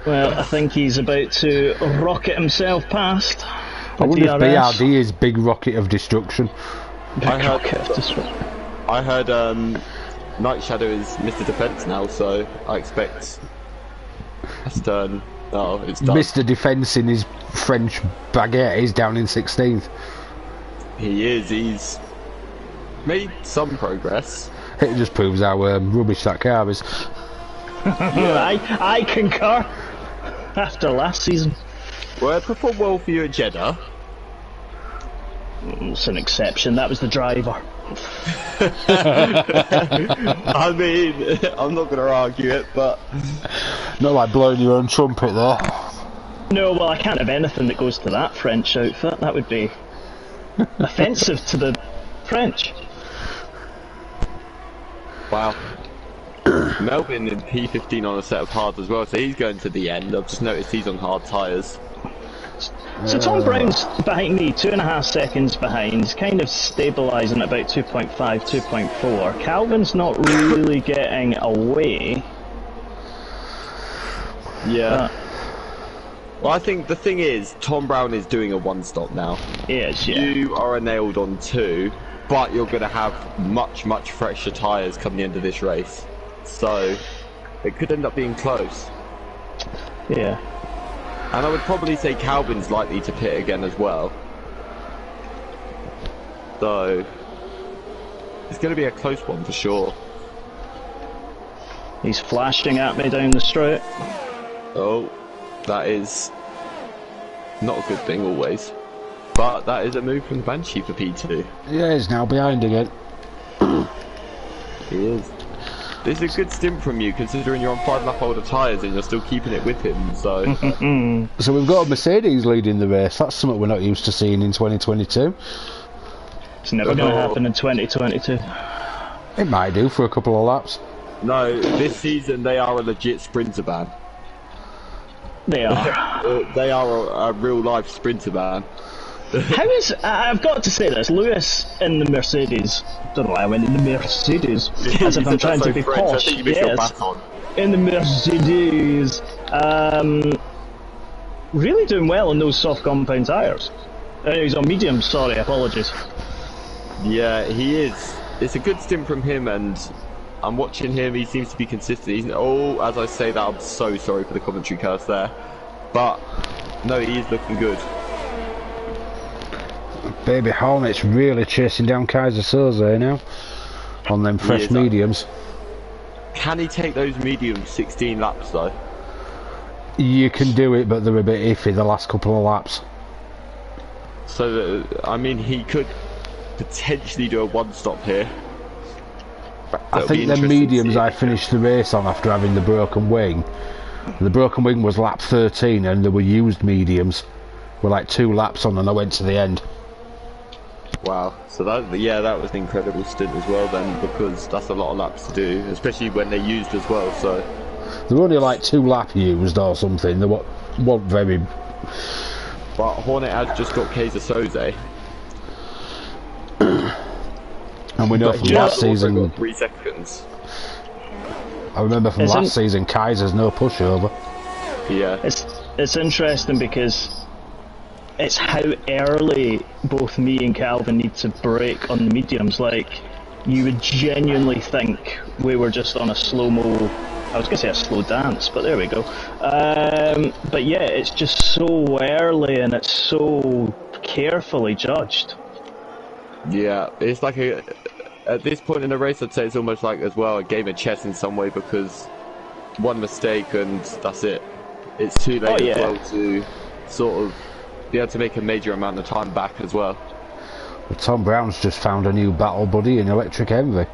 Well, I think he's about to rocket himself past. I wonder if BRD is Big Rocket of Destruction. I heard Night Shadow is Mr. Defense now, so I expect that's done. Oh, it's done. Mr. Defense in his French baguette is down in 16th. He is. He's made some progress. It just proves how rubbish that car is. I concur. After last season. Well, it performed well for you at Jeddah. It's an exception. That was the driver. I mean, I'm not going to argue it, but... Not like blowing your own trumpet there. No, well, I can't have anything that goes to that French outfit. That would be offensive to the French. Wow. Melvin in P15 on a set of hards as well, so he's going to the end. I've just noticed he's on hard tyres. So Tom Brown's behind me, 2.5 seconds behind, kind of stabilising at about 2.5, 2.4. Calvin's not really getting away. Yeah. Well, I think the thing is, Tom Brown is doing a one-stop now. He is, yeah. You are nailed on 2, but you're going to have much, much fresher tyres come the end of this race. So, it could end up being close. Yeah. And I would probably say Calvin's likely to pit again as well. So, it's going to be a close one for sure. He's flashing at me down the straight. Oh, that is not a good thing always. But that is a move from the Banshee for P2. Yeah, he's now behind again. He is. This is a good stint from you, considering you're on 5 lap older tyres and you're still keeping it with him, so... So we've got a Mercedes leading the race. That's something we're not used to seeing in 2022. It's never going to happen in 2022. It might do for a couple of laps. No, this season they are a legit sprinter ban. They are. They are a real life sprinter ban. How is... I've got to say this, Lewis in the Mercedes... don't know why I went in the Mercedes, as if I'm trying to be French. posh. I think you missed your baton. In the Mercedes. Really doing well on those soft compound tyres. He's on mediums, sorry, apologies. Yeah, he is. It's a good stint from him, and I'm watching him. He seems to be consistent. As I say that, I'm so sorry for the commentary curse there. But, no, he is looking good. Baby Hornet's really chasing down Kaiser Soze now on them fresh mediums. Can he take those mediums 16 laps though? You can do it, but they're a bit iffy the last couple of laps. So, I mean, he could potentially do a one-stop here. I think the mediums I finished the race on after having the broken wing. The broken wing was lap 13 and there were used mediums. We're like 2 laps on and I went to the end. Wow, so that was an incredible stint as well then, because that's a lot of laps to do, especially when they're used as well, so... They were only like 2 lap used or something, they weren't very... But Hornet has just got Kaiser Soze. And we know from last season... 3 seconds. I remember from last season, Kaiser's no pushover. Yeah. It's interesting because... it's how early both me and Calvin need to brake on the mediums. Like, you would genuinely think we were just on a slow-mo... I was going to say a slow dance, but there we go. But yeah, it's just so early and it's so carefully judged. Yeah, it's like at this point in the race, I'd say it's almost like, as well, a game of chess in some way, because one mistake and that's it. It's too late as well to sort of be able to make a major amount of time back as well. But Tom Brown's just found a new battle buddy in Electric Envy.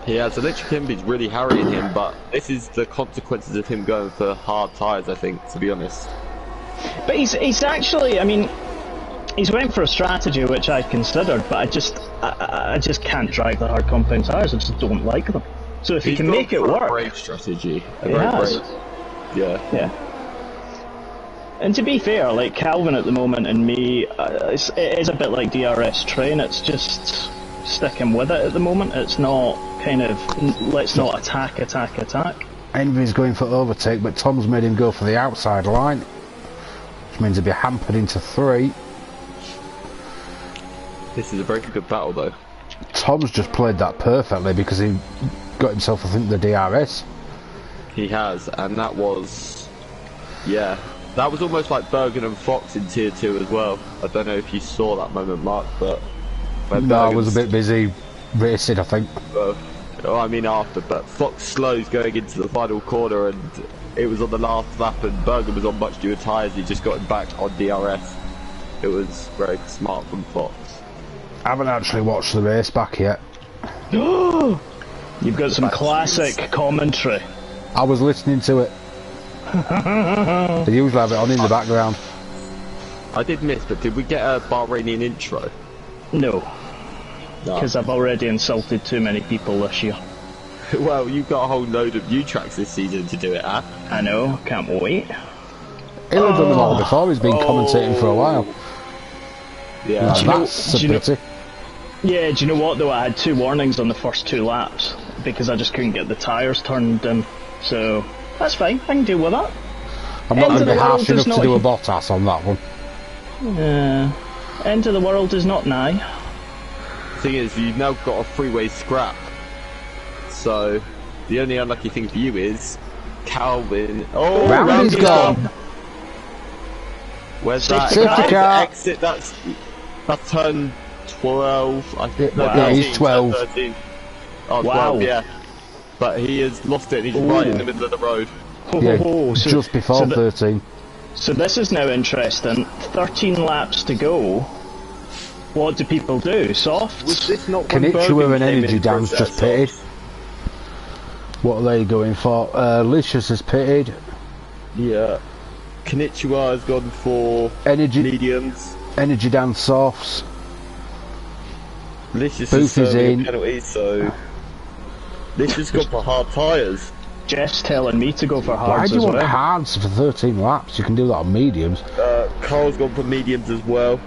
He has. Electric Envy's really harrying him, but this is the consequences of him going for hard tyres, I think, to be honest. But he's actually, I mean, he's went for a strategy which I considered, but I just can't drive the hard compound tyres. I just don't like them. So if he can make it work, a brave strategy. Yeah. And to be fair, like Calvin at the moment and me, it is a bit like DRS train. It's just sticking with it at the moment. It's not kind of let's not attack. Envy's going for overtake, but Tom's made him go for the outside line, which means he'll be hampered into 3. This is a very good battle, though. Tom's just played that perfectly because he got himself, I think, the DRS. He has, and that was, yeah, that was almost like Bergen and Fox in Tier 2 as well. I don't know if you saw that moment, Mark, but... No, I was a bit busy racing, I think. I mean after, but Fox slows going into the final corner, and it was on the last lap, and Bergen was on much newer tyres. He just got him back on DRS. It was very smart from Fox. I haven't actually watched the race back yet. You've got some classic commentary. I was listening to it. They usually have it on in the background. I did miss, but did we get a Bahrainian intro? No. Because I've already insulted too many people this year. Well, you've got a whole load of new tracks this season to do it at. I know, can't wait. He'll have done them all before, he's been commentating for a while. Yeah, that's a pity. Yeah, do you know what though? I had 2 warnings on the first 2 laps because I just couldn't get the tyres turned in. So, that's fine, I can deal with that. I'm not going to be harsh enough to do a Bottas on that one. End of the world is not nigh. Thing is, you've now got a freeway scrap. So, the only unlucky thing for you is Calvin. Oh, Roundy's gone. Where's that? Safety car. Exit. That's turn 12. I think. Yeah, he's 12. 13. Oh, wow. 12, yeah. But he has lost it. And he's right in the middle of the road. Yeah, just before 13. So this is now interesting. 13 laps to go. What do people do? Soft? Was this not Konnichiwa and Energy Dance just pitted. What are they going for? Licious has pitted. Yeah. Konnichiwa has gone for mediums. Energy Dance softs. Licious Booth is in. Penalty, so This has got for hard tyres. Jeff's telling me to go for Why hards do you as want well. hards for 13 laps? You can do that on mediums. Carl's gone for mediums as well.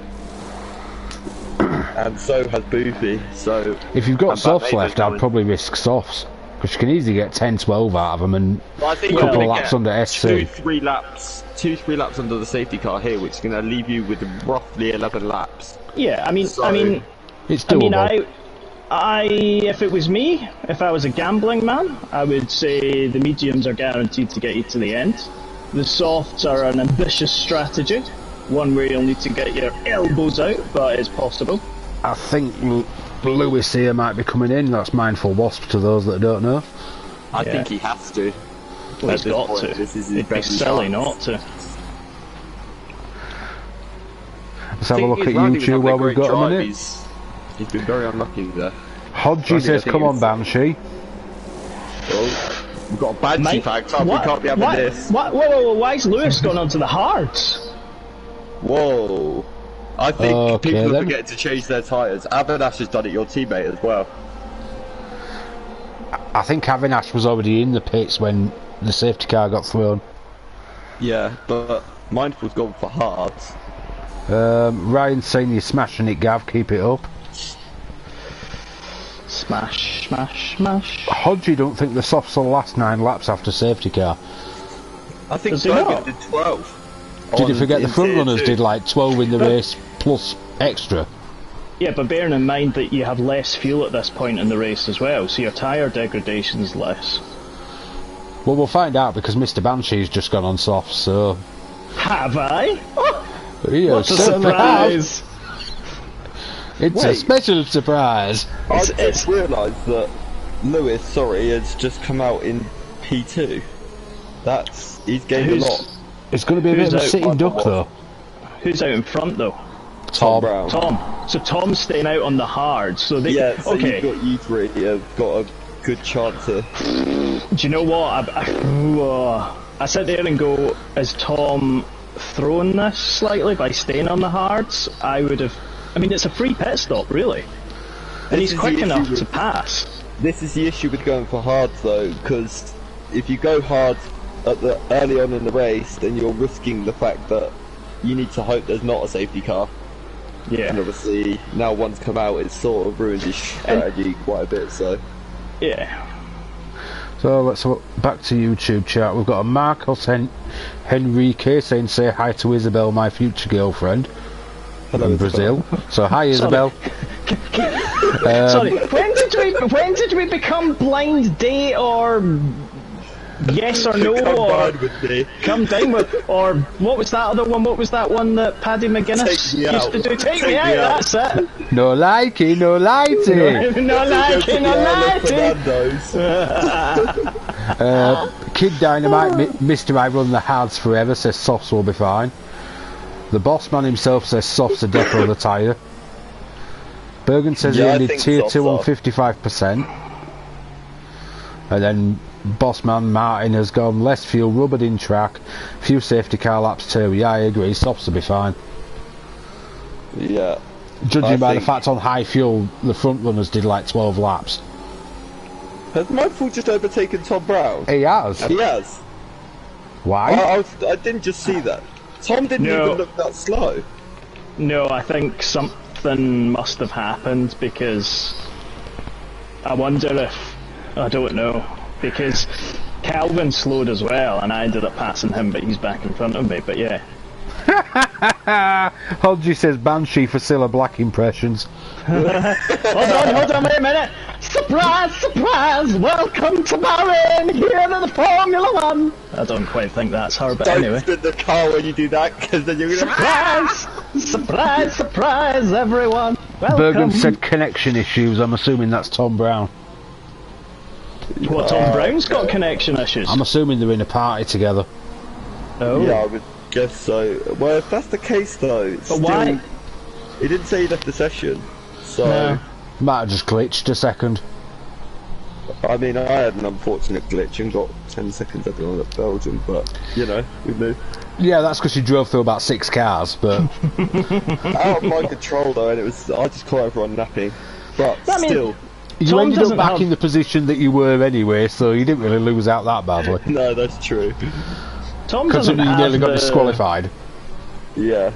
And so has Boofy, so... If you've got and softs Batmaid's left, I'd going. probably risk softs. Because you can easily get 10-12 out of them and I think a couple of you're gonna laps get under SC. 2-3 laps under the safety car here, which is going to leave you with roughly 11 laps. Yeah, I mean, It's doable. if it was me, if I was a gambling man, I would say the mediums are guaranteed to get you to the end. The softs are an ambitious strategy, one where you'll need to get your elbows out, but it's possible. I think Lewis here might be coming in. That's Mindful Wasp to those that don't know. I think he has to. Well, he's At this got point, to. This is his It'd be best silly chance. not to. Let's have a look at YouTube while we've got a minute. He's been very unlucky there. Hodgie Randy, I says, think come on, it's- Banshee. Well, we've got a Banshee Mate, fact up, we can't be having this. Whoa, why's Lewis gone onto the hards? Whoa. I think Okay, people are then. forgetting to change their tyres. Avinash has done it, your teammate as well. I think Avinash was already in the pits when the safety car got thrown. Yeah, but Mindful's gone for hards. Ryan's saying you're smashing it, Gav. Keep it up. Smash, smash, smash. Hodgie don't think the softs will last 9 laps after safety car. I think Does he Bergen not? did 12. Did you forget the in front tier runners 2. did like 12 in the race plus extra? Yeah, but bearing in mind that you have less fuel at this point in the race as well, so your tyre degradation's less. Well, we'll find out because Mr. Banshee's just gone on softs, so... Have I? Oh, Yeah, what a certainly have. surprise! It's a Wait. special surprise. I It's- just realised that Lewis, has just come out in P2. He's gained a lot. It's going to be a bit Who's of a out? sitting duck, though. Who's out in front though? Tom. Brown. Tom. So Tom's staying out on the hard, so they... Yeah, so okay. you've got you three have got a good chance here. Do you know what? I sit there and go, is Tom throwing this slightly by staying on the hards? I would have... I mean, it's a free pit stop, really. And This he's is quick the enough issue to with- pass. This is the issue with going for hards though, because if you go hard early on in the race, then you're risking the fact that you need to hope there's not a safety car. And Yeah. obviously, now one's come out, it's sort of ruined his strategy quite a bit, so... Yeah. So let's look back to YouTube chat. We've got a Marcos Henrique saying, say hi to Isabel, my future girlfriend. Hello, In Brazil. So hi, Isabel. Sorry, when did we become blind date or yes or no or Combined with me. come down with, or what was that other one? What was that one that Paddy McGuinness Take me used out. to do? Take me Take me out, that's it. No likey, no lighty. No liking, no liking. Fernando's. Kid Dynamite, Mr. I run the hards forever, says softs will be fine. The boss man himself says softs are definitely the tyre. Bergen says Yeah, I he only think tier softs 2 on are. 55%. And then Bossman Martin has gone less fuel, rubbered in track, few safety car laps too. Yeah, I agree, softs will be fine. Yeah. Judging I by the think- fact on high fuel, the front runners did like 12 laps. Has Mindful just overtaken Tom Brown? He has. He has. Why? I didn't just see that. Tom didn't No. even look that slow. No, I think something must have happened because I wonder if, I don't know, because Calvin slowed as well and I ended up passing him, but he's back in front of me, but yeah. Hodgie says Banshee for Cilla Black impressions. Hold on, wait a minute. Surprise, surprise, welcome to Bahrain, here in the Formula One. I don't quite think that's her, but Don't anyway. spin the car when you do that, because then you're gonna... Surprise, surprise, surprise, everyone. Welcome. Bergen said connection issues. I'm assuming that's Tom Brown. What, Tom Brown's got connection issues? I'm assuming they're in a party together. Oh. Yeah, I would guess so. Well, if that's the case though, it's But still... why? He didn't say he left the session, so... No. Might have just glitched a second. I mean, I had an unfortunate glitch and got 10 seconds everyone at Belgium, but, you know, we moved. Yeah, that's because you drove through about 6 cars, but Out of my control though, and I just caught everyone napping. But I mean- still, you ended up back in the position that you were anyway, so you didn't really lose out that badly. No, that's true. Tom doesn't Considering you nearly got have disqualified. Yeah.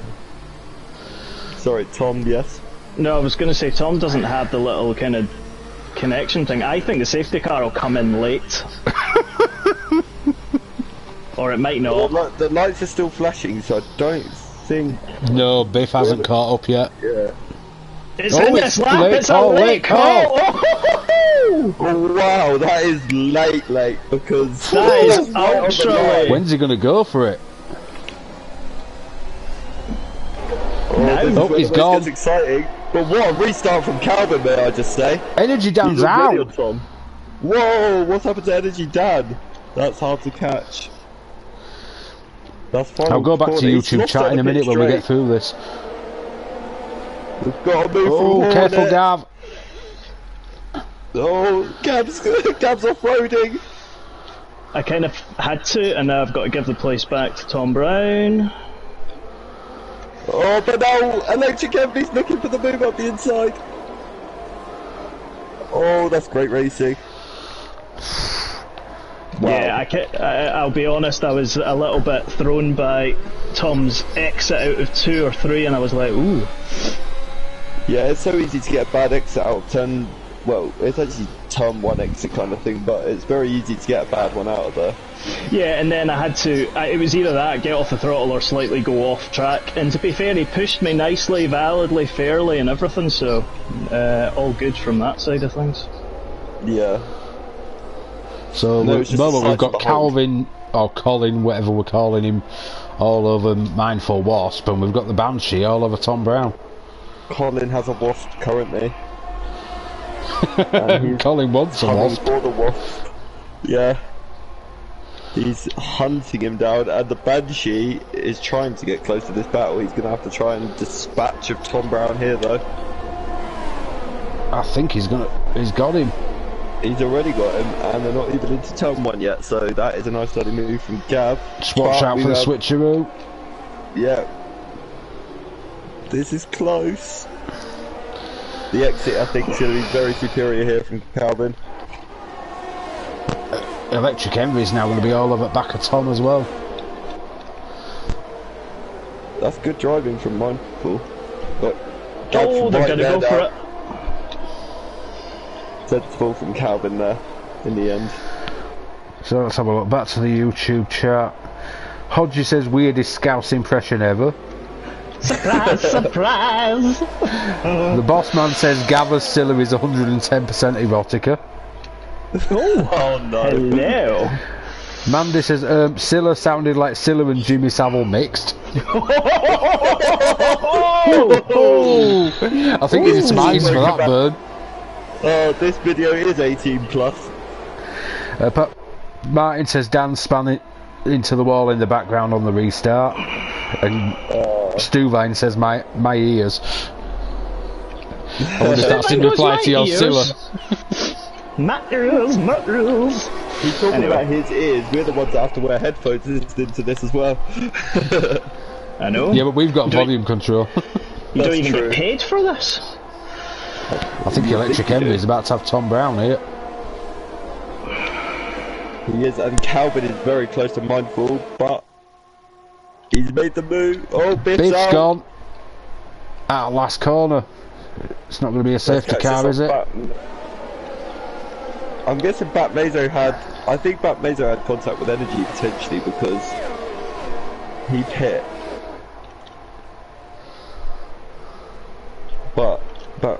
Sorry, Tom, yes? No, I was going to say Tom doesn't have the little kind of connection thing. I think the safety car will come in late. Or it might not. Well, the lights are still flashing, so I don't think... No, Biff hasn't caught up yet. Yeah. It's in this lap, it's a late call! Oh, wow, that is late, because... That is ultra late. When's he going to go for it? Oh, he's gone. It's exciting. But what a restart from Calvin, may I just say. Energy Dan's He's already out. on Tom. Whoa, what's happened to Energy Dan? That's hard to catch. That's fine. I'll go back to YouTube chat in a minute when we get through this. We've got to move Oh, from careful, Hornet. Gav. Oh, Gav's off-roading. I kind of had to, and now I've got to give the place back to Tom Brown. Oh, but now Electric Envy's looking for the move up the inside. Oh, that's great racing. Wow. Yeah, I'll be honest, I was a little bit thrown by Tom's exit out of 2 or 3, and I was like, ooh. Yeah, it's so easy to get a bad exit out of turn. Well, it's actually turn 1 exit kind of thing, but it's very easy to get a bad one out of there. Yeah, and then I had to, it was either that, get off the throttle, or slightly go off track. And to be fair, he pushed me nicely, validly, fairly, and everything, so all good from that side of things. Yeah. So No, at it's the just moment a we've got side to Calvin, or Colin, whatever we're calling him, all over Mindful Wasp, and we've got the Banshee all over Tom Brown. Colin has a wasp currently. Colin wants a wasp. For the wasp. Yeah. He's hunting him down, and the Banshee is trying to get close to this battle. He's going to have to try and dispatch of Tom Brown here, though. I think he's got him. He's already got him, and they're not even into turn 1 yet, so that is a nice steady move from Gav. Just watch out for the switcheroo. Yeah. This is close. The exit, I think, is going to be very superior here from Calvin. Electric Envy is now going to be all over back of Tom as well. That's good driving from Mindful. But Oh, they're going to go for it. Sensible from Calvin there, in the end. So let's have a look back to the YouTube chat. Hodgie says weirdest Scouse impression ever. Surprise, surprise! The boss man says Gav's Scylla is 110% erotica. Oh no! Hello! Mandy says Scylla sounded like Scylla and Jimmy Savile mixed. I think he needs some ice for that bird. Oh, this video is 18 plus. But Martin says Dan span it into the wall in the background on the restart. And Stuvine says my ears. I wonder if that's in reply to your Scylla. My ears, my ears. He's talking about his ears. We're the ones that have to wear headphones listening to this as well. I know. Yeah, but we've got volume control. You don't That's even true. get paid for this. I think Electric Envy is about to have Tom Brown here. He is, and Calvin is very close to Mindful, but he's made the move. Oh, Biff's out. gone. Out last corner. It's not going to be a safety car, is it? I'm guessing Bat Mazo had. I think Bat Mazo had contact with Energy potentially because he pit. But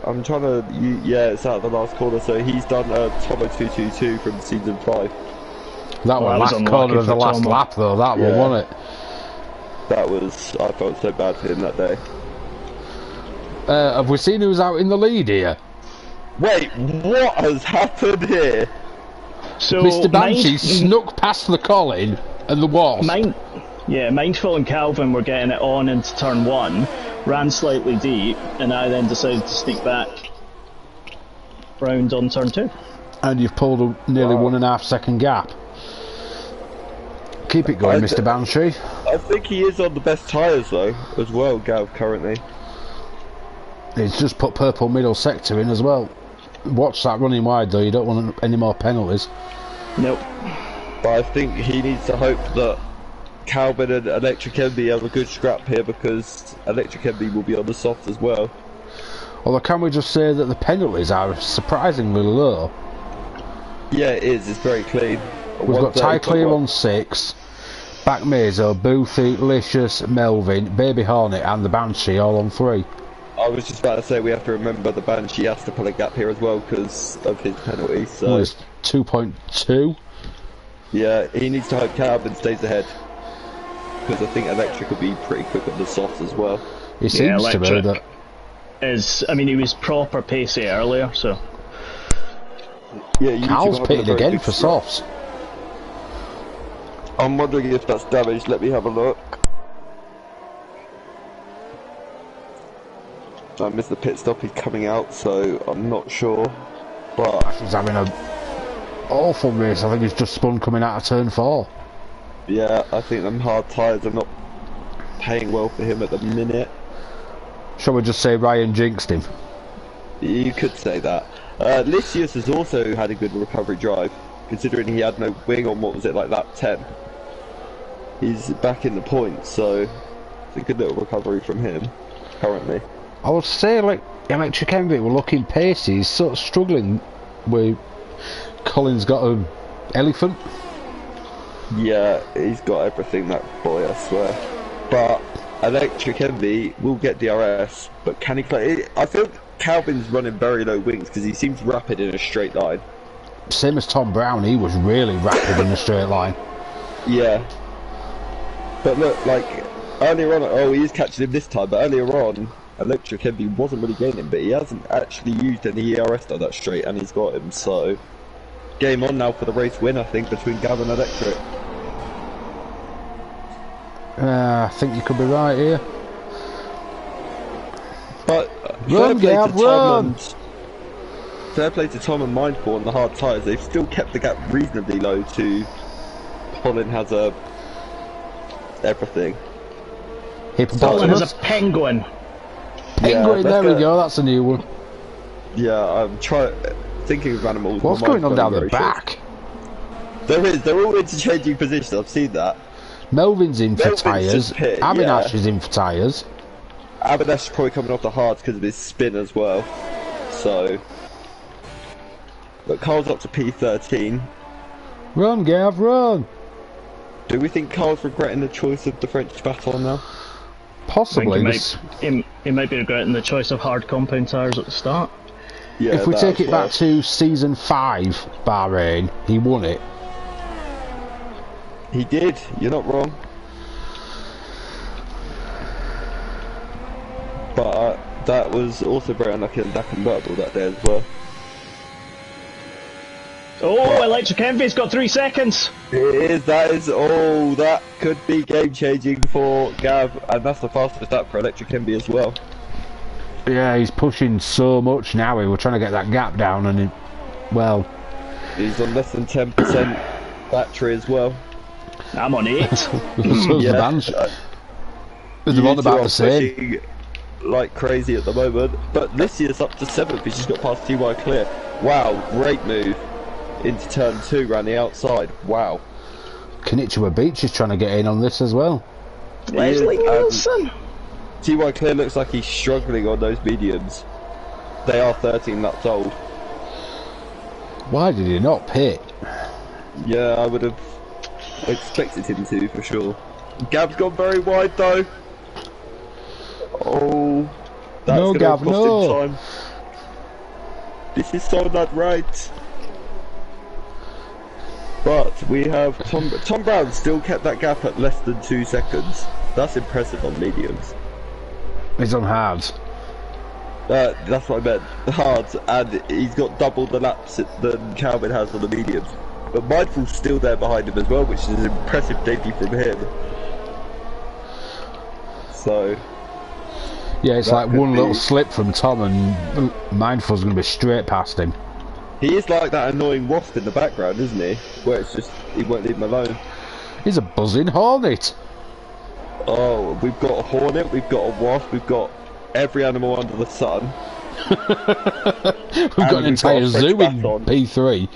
I'm trying to. Yeah, it's out the last corner, so he's done a Tomo 222 from season 5. That was last corner of the last lap, though. That one, wasn't it? That was. I felt so bad for him that day. Have we seen who's out in the lead here? Wait, what has happened here? So Mr. Banshee snuck past the Colin and the Wasp. Mindful and Calvin were getting it on into turn 1, ran slightly deep, and I then decided to sneak back round on turn 2. And you've pulled a nearly 1.5 second gap. Keep it going, Mr. Banshee. I think he is on the best tyres though, as well, Gav, currently. He's just put purple middle sector in as well. watch that running wide though. You don't want any more penalties. Nope. But I think he needs to hope that Calvin and Electric Envy have a good scrap here, because Electric Envy will be on the soft as well. Although, can we just say that the penalties are surprisingly low? Yeah, it is. It's very clean. We've got Ty Clear on 6, Back Mazo, Boothie, Licious, Melvin, Baby Hornet and the Banshee all on 3. I was just about to say we have to remember the Banshee has to pull a gap here as well because of his penalty. So well, it's 2.2. Yeah, he needs to hope Calvin stays ahead, because I think Electric will be pretty quick on the soft as well. He seems to be that. I mean, he was proper pacey earlier, so. Yeah, you Cal's pitted again for softs. I'm wondering if that's damaged. Let me have a look. I missed the pit stop. He's coming out, so I'm not sure. But he's having a awful race. I think he's just spun coming out of turn 4. Yeah, I think them hard tyres are not paying well for him at the minute. Shall we just say Ryan jinxed him? You could say that. Lysius has also had a good recovery drive, considering he had no wing on, what was it, like lap 10. He's back in the points, so it's a good little recovery from him, currently. I would say, like, Electric Envy were looking pacey. He's sort of struggling with Colin's got an elephant. Yeah, he's got everything, that boy, I swear. But Electric Envy will get DRS, but can he play? I feel Calvin's running very low wings because he seems rapid in a straight line. Same as Tom Brown, he was really rapid in a straight line. Yeah. But look, like, earlier on, oh, he is catching him this time, but earlier on, Electric Envy wasn't really gaining, but he hasn't actually used any ERS on that straight, and he's got him, so game on now for the race win, I think, between Gav and Electric. I think you could be right here. But run, Gav, run! Fair play to Tom and Mindful on the hard tyres. They've still kept the gap reasonably low to Colin has a everything. Colin has a penguin. Penguin, yeah, there we go, that's a new one. Yeah, I'm thinking of animals. What's going on down the back? There is, they're all interchanging positions, I've seen that. Melvin's in for tyres, Avinash is in for tyres. Avinash is probably coming off the hards because of his spin as well. So, but Carl's up to P13. Run, Gav, run! Do we think Carl's regretting the choice of the French baton now? Possibly. He might be regretting the choice of hard compound tyres at the start. Yeah, if we take it back to season 5 Bahrain, he won it. He did, you're not wrong. But that was also very unlucky and convertible that day as well. Oh, Electric Envy's got 3 seconds! That could be game changing for Gav, and that's the fastest lap for Electric Envy as well. Yeah, he's pushing so much now, we're trying to get that gap down, and well... He's on less than 10% battery as well. I'm on 8. So's the Banshee. They're on about the same. Like crazy at the moment, but Lysia's up to 7th, he's just got past TY Clear. Wow, great move into turn 2 round the outside. Wow. Konnichiwa Beach is trying to get in on this as well. Leslie Nielsen. TY Clear looks like he's struggling on those mediums. They are 13 laps old. Why did he not pit? Yeah, I would have expected him to, for sure. Gav's gone very wide though. Oh, that's no, Gav, cost no. him time. This is so not right. But we have Tom Brown still kept that gap at less than 2 seconds. That's impressive on mediums. He's on hards. That's what I meant, hards, and he's got double the laps than Calvin has on the mediums. But Mindful's still there behind him as well, which is an impressive debut from him. So... yeah, it's like one little slip from Tom and Mindful's going to be straight past him. He is like that annoying wasp in the background, isn't he? Where it's just, he won't leave him alone. He's a buzzing hornet. Oh, we've got a hornet, we've got a wasp, we've got every animal under the sun. We've got an entire zoo in P3.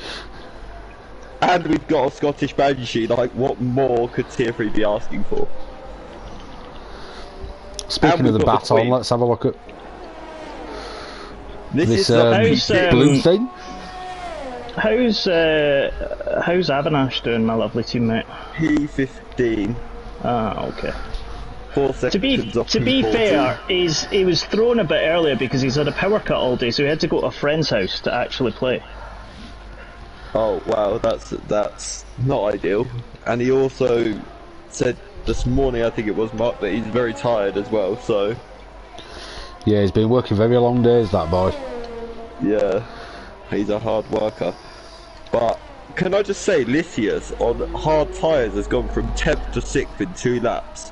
And we've got a Scottish Banshee. Like, what more could Tier 3 be asking for? Speaking of the baton, let's have a look at this blue thing. How's Avanash doing, my lovely teammate? P15. Ah, okay. 4 seconds To be fair, he was thrown a bit earlier because he's had a power cut all day, so he had to go to a friend's house to actually play. Oh wow, that's not ideal. And he also said this morning, I think it was Mark, that he's very tired as well. So yeah, he's been working very long days, that boy. Yeah, he's a hard worker. But can I just say, Lysias on hard tyres has gone from 10th to 6th in 2 laps.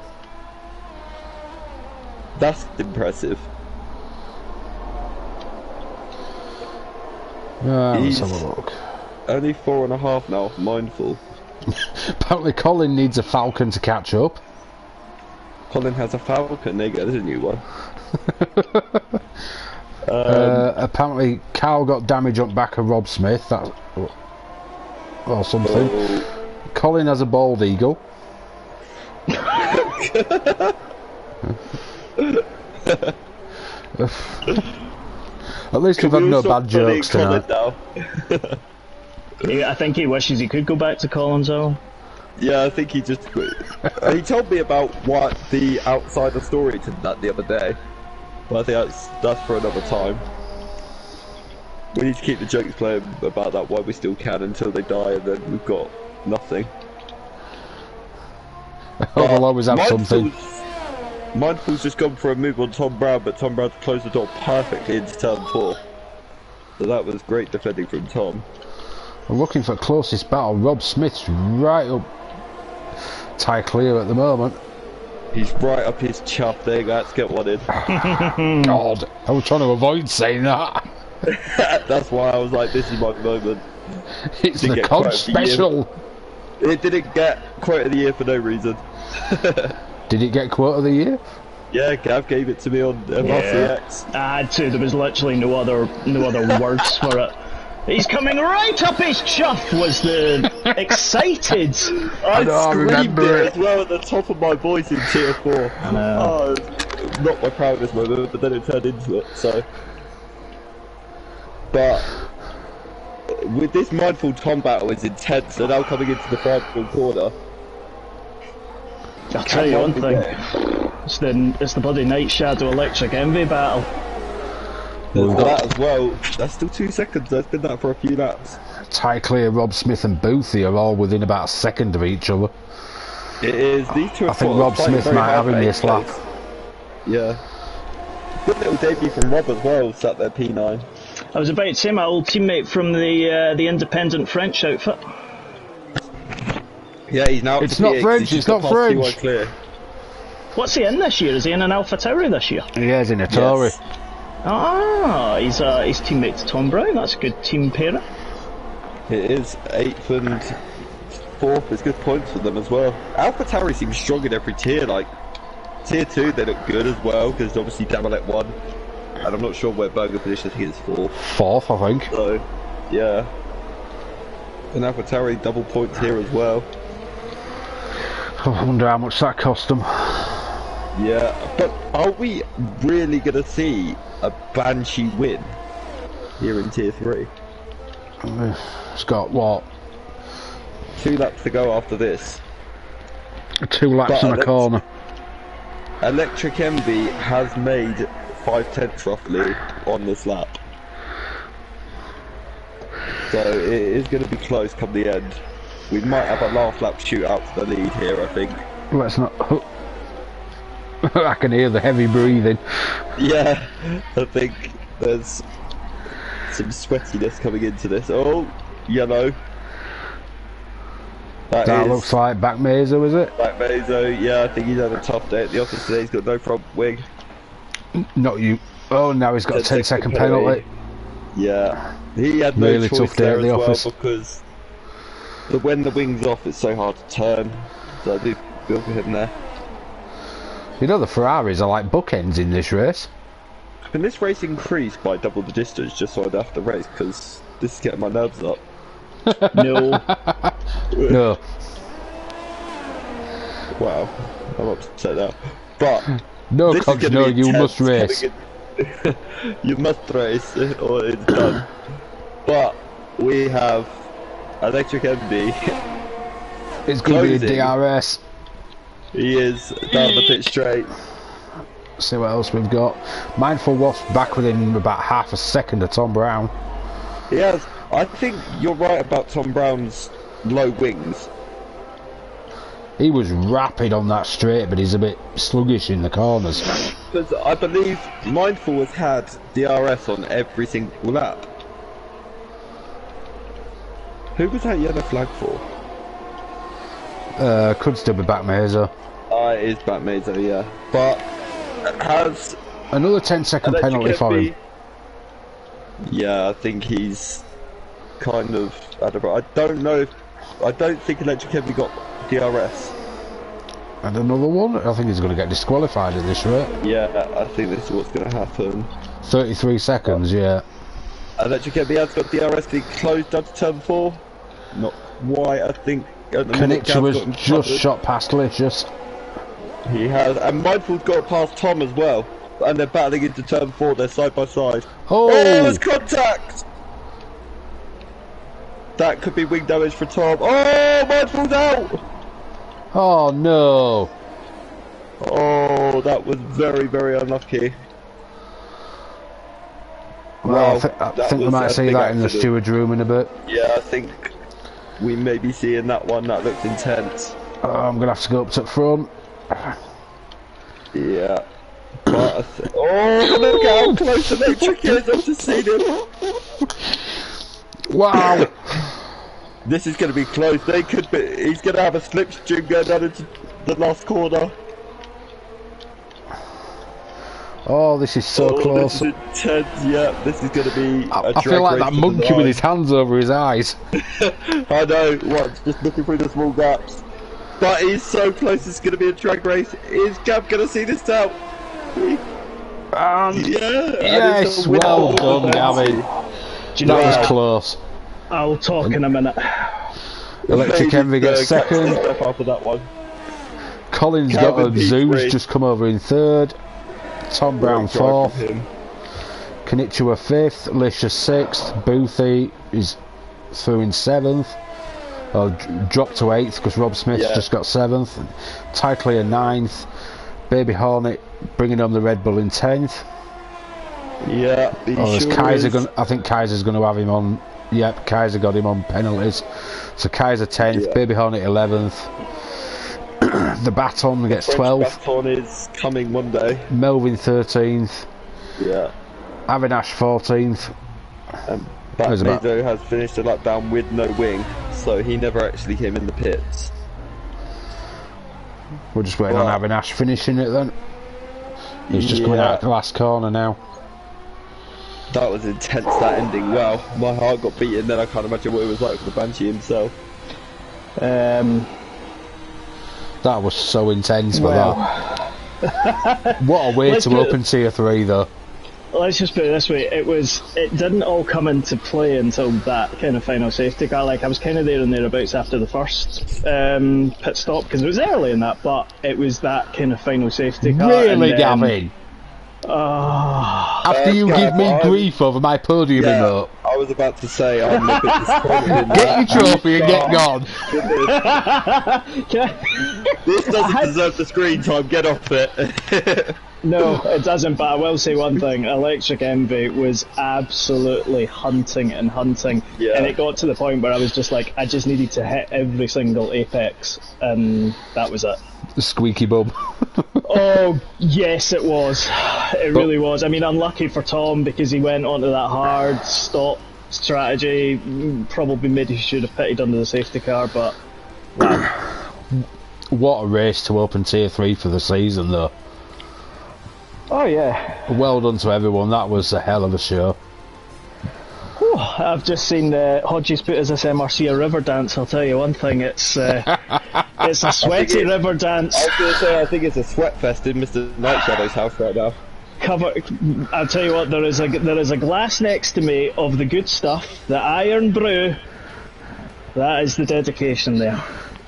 That's impressive. Let's have a look. Only 4.5 now, mindful. Apparently Colin needs a Falcon to catch up. Colin has a Falcon, there you go, there's a new one. Apparently Carl got damage on back of Rob Smith, that or something. Oh. Colin has a bald eagle. At least we've had no bad jokes tonight. I think he wishes he could go back to Collinsville. Yeah, I think he just quit. He told me about what the outsider story to that the other day, but I think that's for another time. We need to keep the jokes playing about that while we still can until they die, and then we've got nothing. We'll always have something. Mindful's just gone for a move on Tom Brown, but Tom Brown closed the door perfectly into turn 4. So that was great defending from Tom. I'm looking for closest battle. Rob Smith's right up tie clear at the moment. He's right up his chuff. There you go, let's get one in. God, I was trying to avoid saying that. That's why I was like, this is my moment. It's the COD special. It didn't get quote of the year for no reason. Did it get quote of the year? Yeah, Gav gave it to me on MRCX. I had to. There was literally no other words for it. He's coming right up his chuff. Was the excited? I screamed it as well at the top of my voice in Tier 4. Oh, not my proudest moment, but then it turned into it. So, but with this mindful Tom battle is intense. They're now coming into the final corner. I'll tell you one thing. It's the bloody Night Shadow Electric Envy battle. There's that as well. That's still 2 seconds. There's been that for a few laps. Tie clear, Rob Smith and Boothie are all within about a second of each other. It is. These two are I think Rob Smith might have in this lap. Yeah. Good little debut from Rob as well, sat there P9. I was about to say my old teammate from the independent French outfit. Yeah, he's now. It's not French. It's not French. Clear. What's he in this year? Is he in an Alpha Tauri this year? He is in a Tauri. Yes. Ah, he's teammate to Tom Brown. That's a good team pairing. It is 8th and 4th. There's good points for them as well. Alpha Tauri seems strong in every tier. Like tier 2, they look good as well because obviously Damalet won, and I'm not sure where Berger position. I think it's 4th. 4th, I think. So, yeah. And Alpha Tauri double points here as well. I wonder how much that cost them. Yeah, but are we really going to see a Banshee win here in Tier 3? It's got, what? 2 laps to go after this. 2 laps in a corner. Electric Envy has made 5/10 roughly on this lap. So it is going to be close come the end. We might have a last lap shootout for the lead here, I think. Let's not... I can hear the heavy breathing. Yeah, I think there's some sweatiness coming into this. Oh, yellow. That looks like Back Mesa, is it? Back Mesa, yeah, I think he's had a tough day at the office today. He's got no front wing. Not you. Oh, now he's got a 10-second penalty. Yeah, he had no really choice tough day there at the as office. well because when the wing's off, it's so hard to turn. So I do feel for him there. You know the Ferraris are like bookends in this race. Can this race increase by double the distance just so I'd have to race? Because this is getting my nerves up. No. No. Wow, I'm upset now. But No, this is Cogs, gonna no, be you intense must race. You must race, or it's done. But we have Electric MD. It's going to be a Closing. DRS. He is down the pit straight. See what else we've got. Mindful Wasp back within about half a second of Tom Brown. He has. I think you're right about Tom Brown's low wings. He was rapid on that straight, but he's a bit sluggish in the corners. Because I believe Mindful has had DRS on every single lap. Who was that yellow flag for? Could still be back Mazer. It is Bat Mesa, yeah. But has Another 10-second penalty for him. Yeah, I think he's kind of. I don't know if. I don't think Electric Heavy got DRS. And another one? I think he's going to get disqualified at this rate. Yeah, I think this is what's going to happen. 33 seconds, yeah. Electric Heavy has got DRS. He closed up to turn 4. Not quite, I think. Konnichiwa was just shot past Licious. He has, and Mindful's got past Tom as well. And they're battling into turn 4. They're side by side. Oh, there's contact! That could be wing damage for Tom. Oh, Mindful's out! oh no. Oh, that was very, very unlucky. Well, Wow, I that think we was might a see big that in the accident. steward's room in a bit. Yeah, I think we may be seeing that one. That looks intense. I'm going to have to go up to the front. Yeah. But oh, look how close Electric is. I've just seen him. Wow. This is going to be close. They could be. He's going to have a slipstream going down into the last corner. Oh, this is so close. This is intense. Yeah, this is going to be. I feel like that monkey with his hands over his eyes. I know. What? Just looking through the small gaps. But he's so close. It's going to be a drag race. Is Gab going to see this out? And Yeah. yes, well done, Gavin. Do you know That was what? close. I'll talk in a minute. Electric Envy gets second. After that one. Collins Calvin got a P3. Zeus just come over in third. Tom Brown Great drive fourth. from him. Konnichiwa fifth. Lisha sixth. Boothie is through in seventh. Dropped to eighth because Rob Smith just got seventh. Tightly ninth. Baby Hornet bringing home the Red Bull in 10th. Yeah, he There's sure Kaiser is. I think Kaiser's going to have him on. Yep, Kaiser got him on penalties. So Kaiser 10th, Yeah. Baby Hornet 11th. The Baton gets French 12th. Baton is coming Monday. Melvin 13th. Yeah. Avinash 14th. But There's about- Mizo has finished a lap down with no wing, so he never actually came in the pits. We're just waiting on Wow. Avinash finishing it then. He's just coming out the last corner now. That was intense, that ending. Wow, my heart got beaten, then I can't imagine what it was like for the Banshee himself. That was so intense for Well. that. What a way Let's to do it. open tier 3 though. Let's just put it this way: it didn't all come into play until that kind of final safety car. Like I was kind of there and thereabouts after the first pit stop because it was early in that, but it was that kind of final safety car. Really, and then- Gavin? After you Gav, give me I'm- grief over my podium emote, I was about to say, I'm a bit disappointed in get that. your trophy and get gone. This doesn't deserve the screen time, get off it. No, it doesn't, but I will say one thing. Electric Envy was absolutely hunting and hunting. Yeah. And it got to the point where I was just like, I just needed to hit every single apex, and that was it. Squeaky bum. Oh, yes, it was. It really was. I mean, unlucky for Tom because he went onto that hard stop strategy. Probably maybe he should have pitted under the safety car, but wow. What a race to open tier 3 for the season though. Oh, yeah. Well done to everyone, that was a hell of a show. Whew, I've just seen Hodges put as this MRC a river dance. I'll tell you one thing, it's a sweaty river dance. I was going to say, I think it's a sweat fest in Mr. Nightshadow's house right now. cover. I'll tell you what. There is a glass next to me of the good stuff, the Iron Brew. That is the dedication there.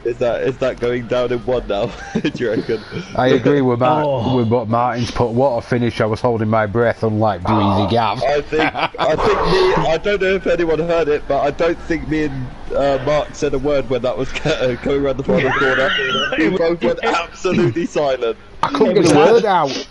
Is that going down in one now? Do you reckon? I agree with what Martin's put. What a finish! I was holding my breath, unlike Breezy Gav. I think I don't know if anyone heard it, but I don't think me and Mark said a word when that was going around the final corner. We both went absolutely silent. I couldn't get a word out.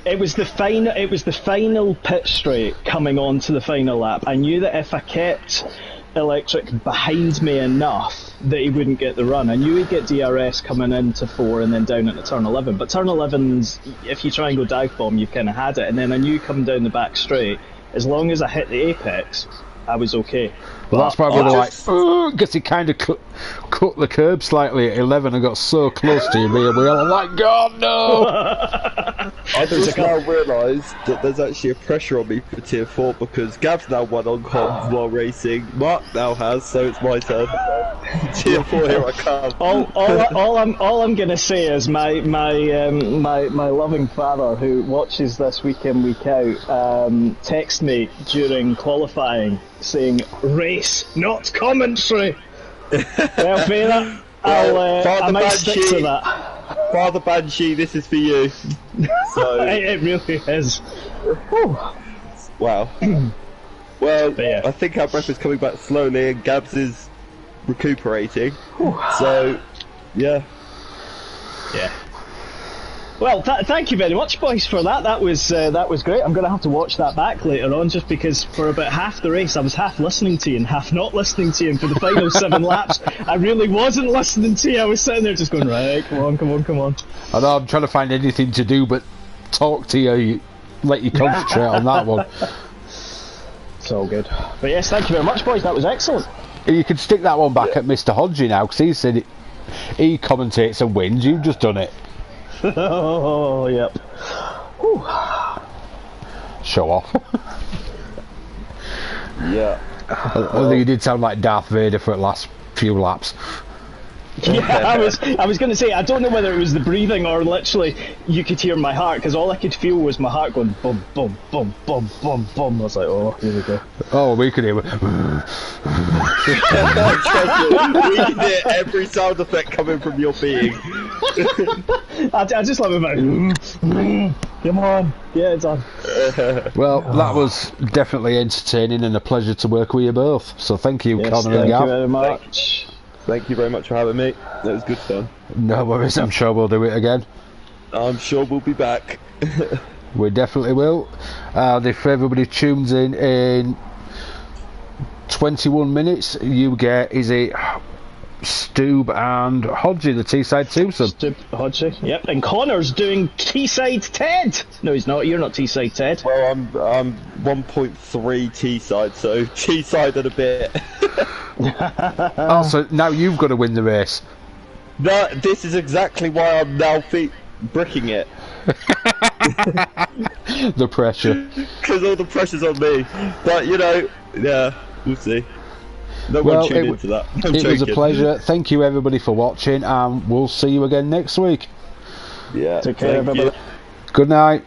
It was the final pit straight coming on to the final lap. I knew that if I kept Electric behind me enough that he wouldn't get the run. I knew he'd get DRS coming into 4 and then down into turn 11, but turn 11's, if you try and go dive bomb, you've kind of had it. And then I knew coming down the back straight, as long as I hit the apex, I was okay. Well, that's why we were like, because he kind of cut the curb slightly at 11 and got so close to your rear wheel. I'm like, God, no! I just now realised that there's actually a pressure on me for tier 4 because Gav's now won on comms while racing. Mark now has, so it's my turn. Tier 4, here I come. All I'm gonna say is my loving father, who watches this week in week out, texted me during qualifying saying race, not commentary. Well, Vera, I might stick to that. Father Banshee, this is for you. So it really is. Whew. Wow. Well, yeah. I think our breath is coming back slowly and Gabs is recuperating. So, yeah. Yeah. Well, thank you very much, boys, for that. That was great. I'm going to have to watch that back later on, just because for about half the race I was half listening to you and half not listening to you, and for the final 7 laps I really wasn't listening to you. I was sitting there just going, right, come on. I know, I'm trying to find anything to do but talk to you, let you concentrate on that one. It's all good. But yes, thank you very much, boys. That was excellent. You can stick that one back at Mr. Hodgie now, because he said he commentates and wins. You've just done it. Oh, yep. Whew. Show off. Yeah. Although you did sound like Darth Vader for the last few laps. Yeah, I was going to say, I don't know whether it was the breathing or literally you could hear my heart, because all I could feel was my heart going bum bum bum bum bum bum. I was like, oh, here we go. Oh, we could hear it. We can hear every sound effect coming from your being. I just love it, man. Come on, yeah, it's on. Well, that was definitely entertaining and a pleasure to work with you both. So thank you, Connor and Gav. Thank you very much. Thank you very much for having me. That was good fun. No worries, I'm sure we'll do it again. I'm sure we'll be back. We definitely will. If everybody tunes in 21 minutes, you get, is it Stoob and Hodgie, the T-side twosome? Stoob, Hodgie, yep. And Connor's doing T-side Ted. No, he's not. You're not T-side Ted. Well, I'm 1.3 T-side, so T-side and a bit. Oh, so now you've got to win the race. No, this is exactly why I'm now bricking it. The pressure. Because all the pressure's on me. But, you know, yeah, we'll see. No one tuned into that. It was a pleasure. Thank you, everybody, for watching, and we'll see you again next week. Yeah, take care, everybody. Good night.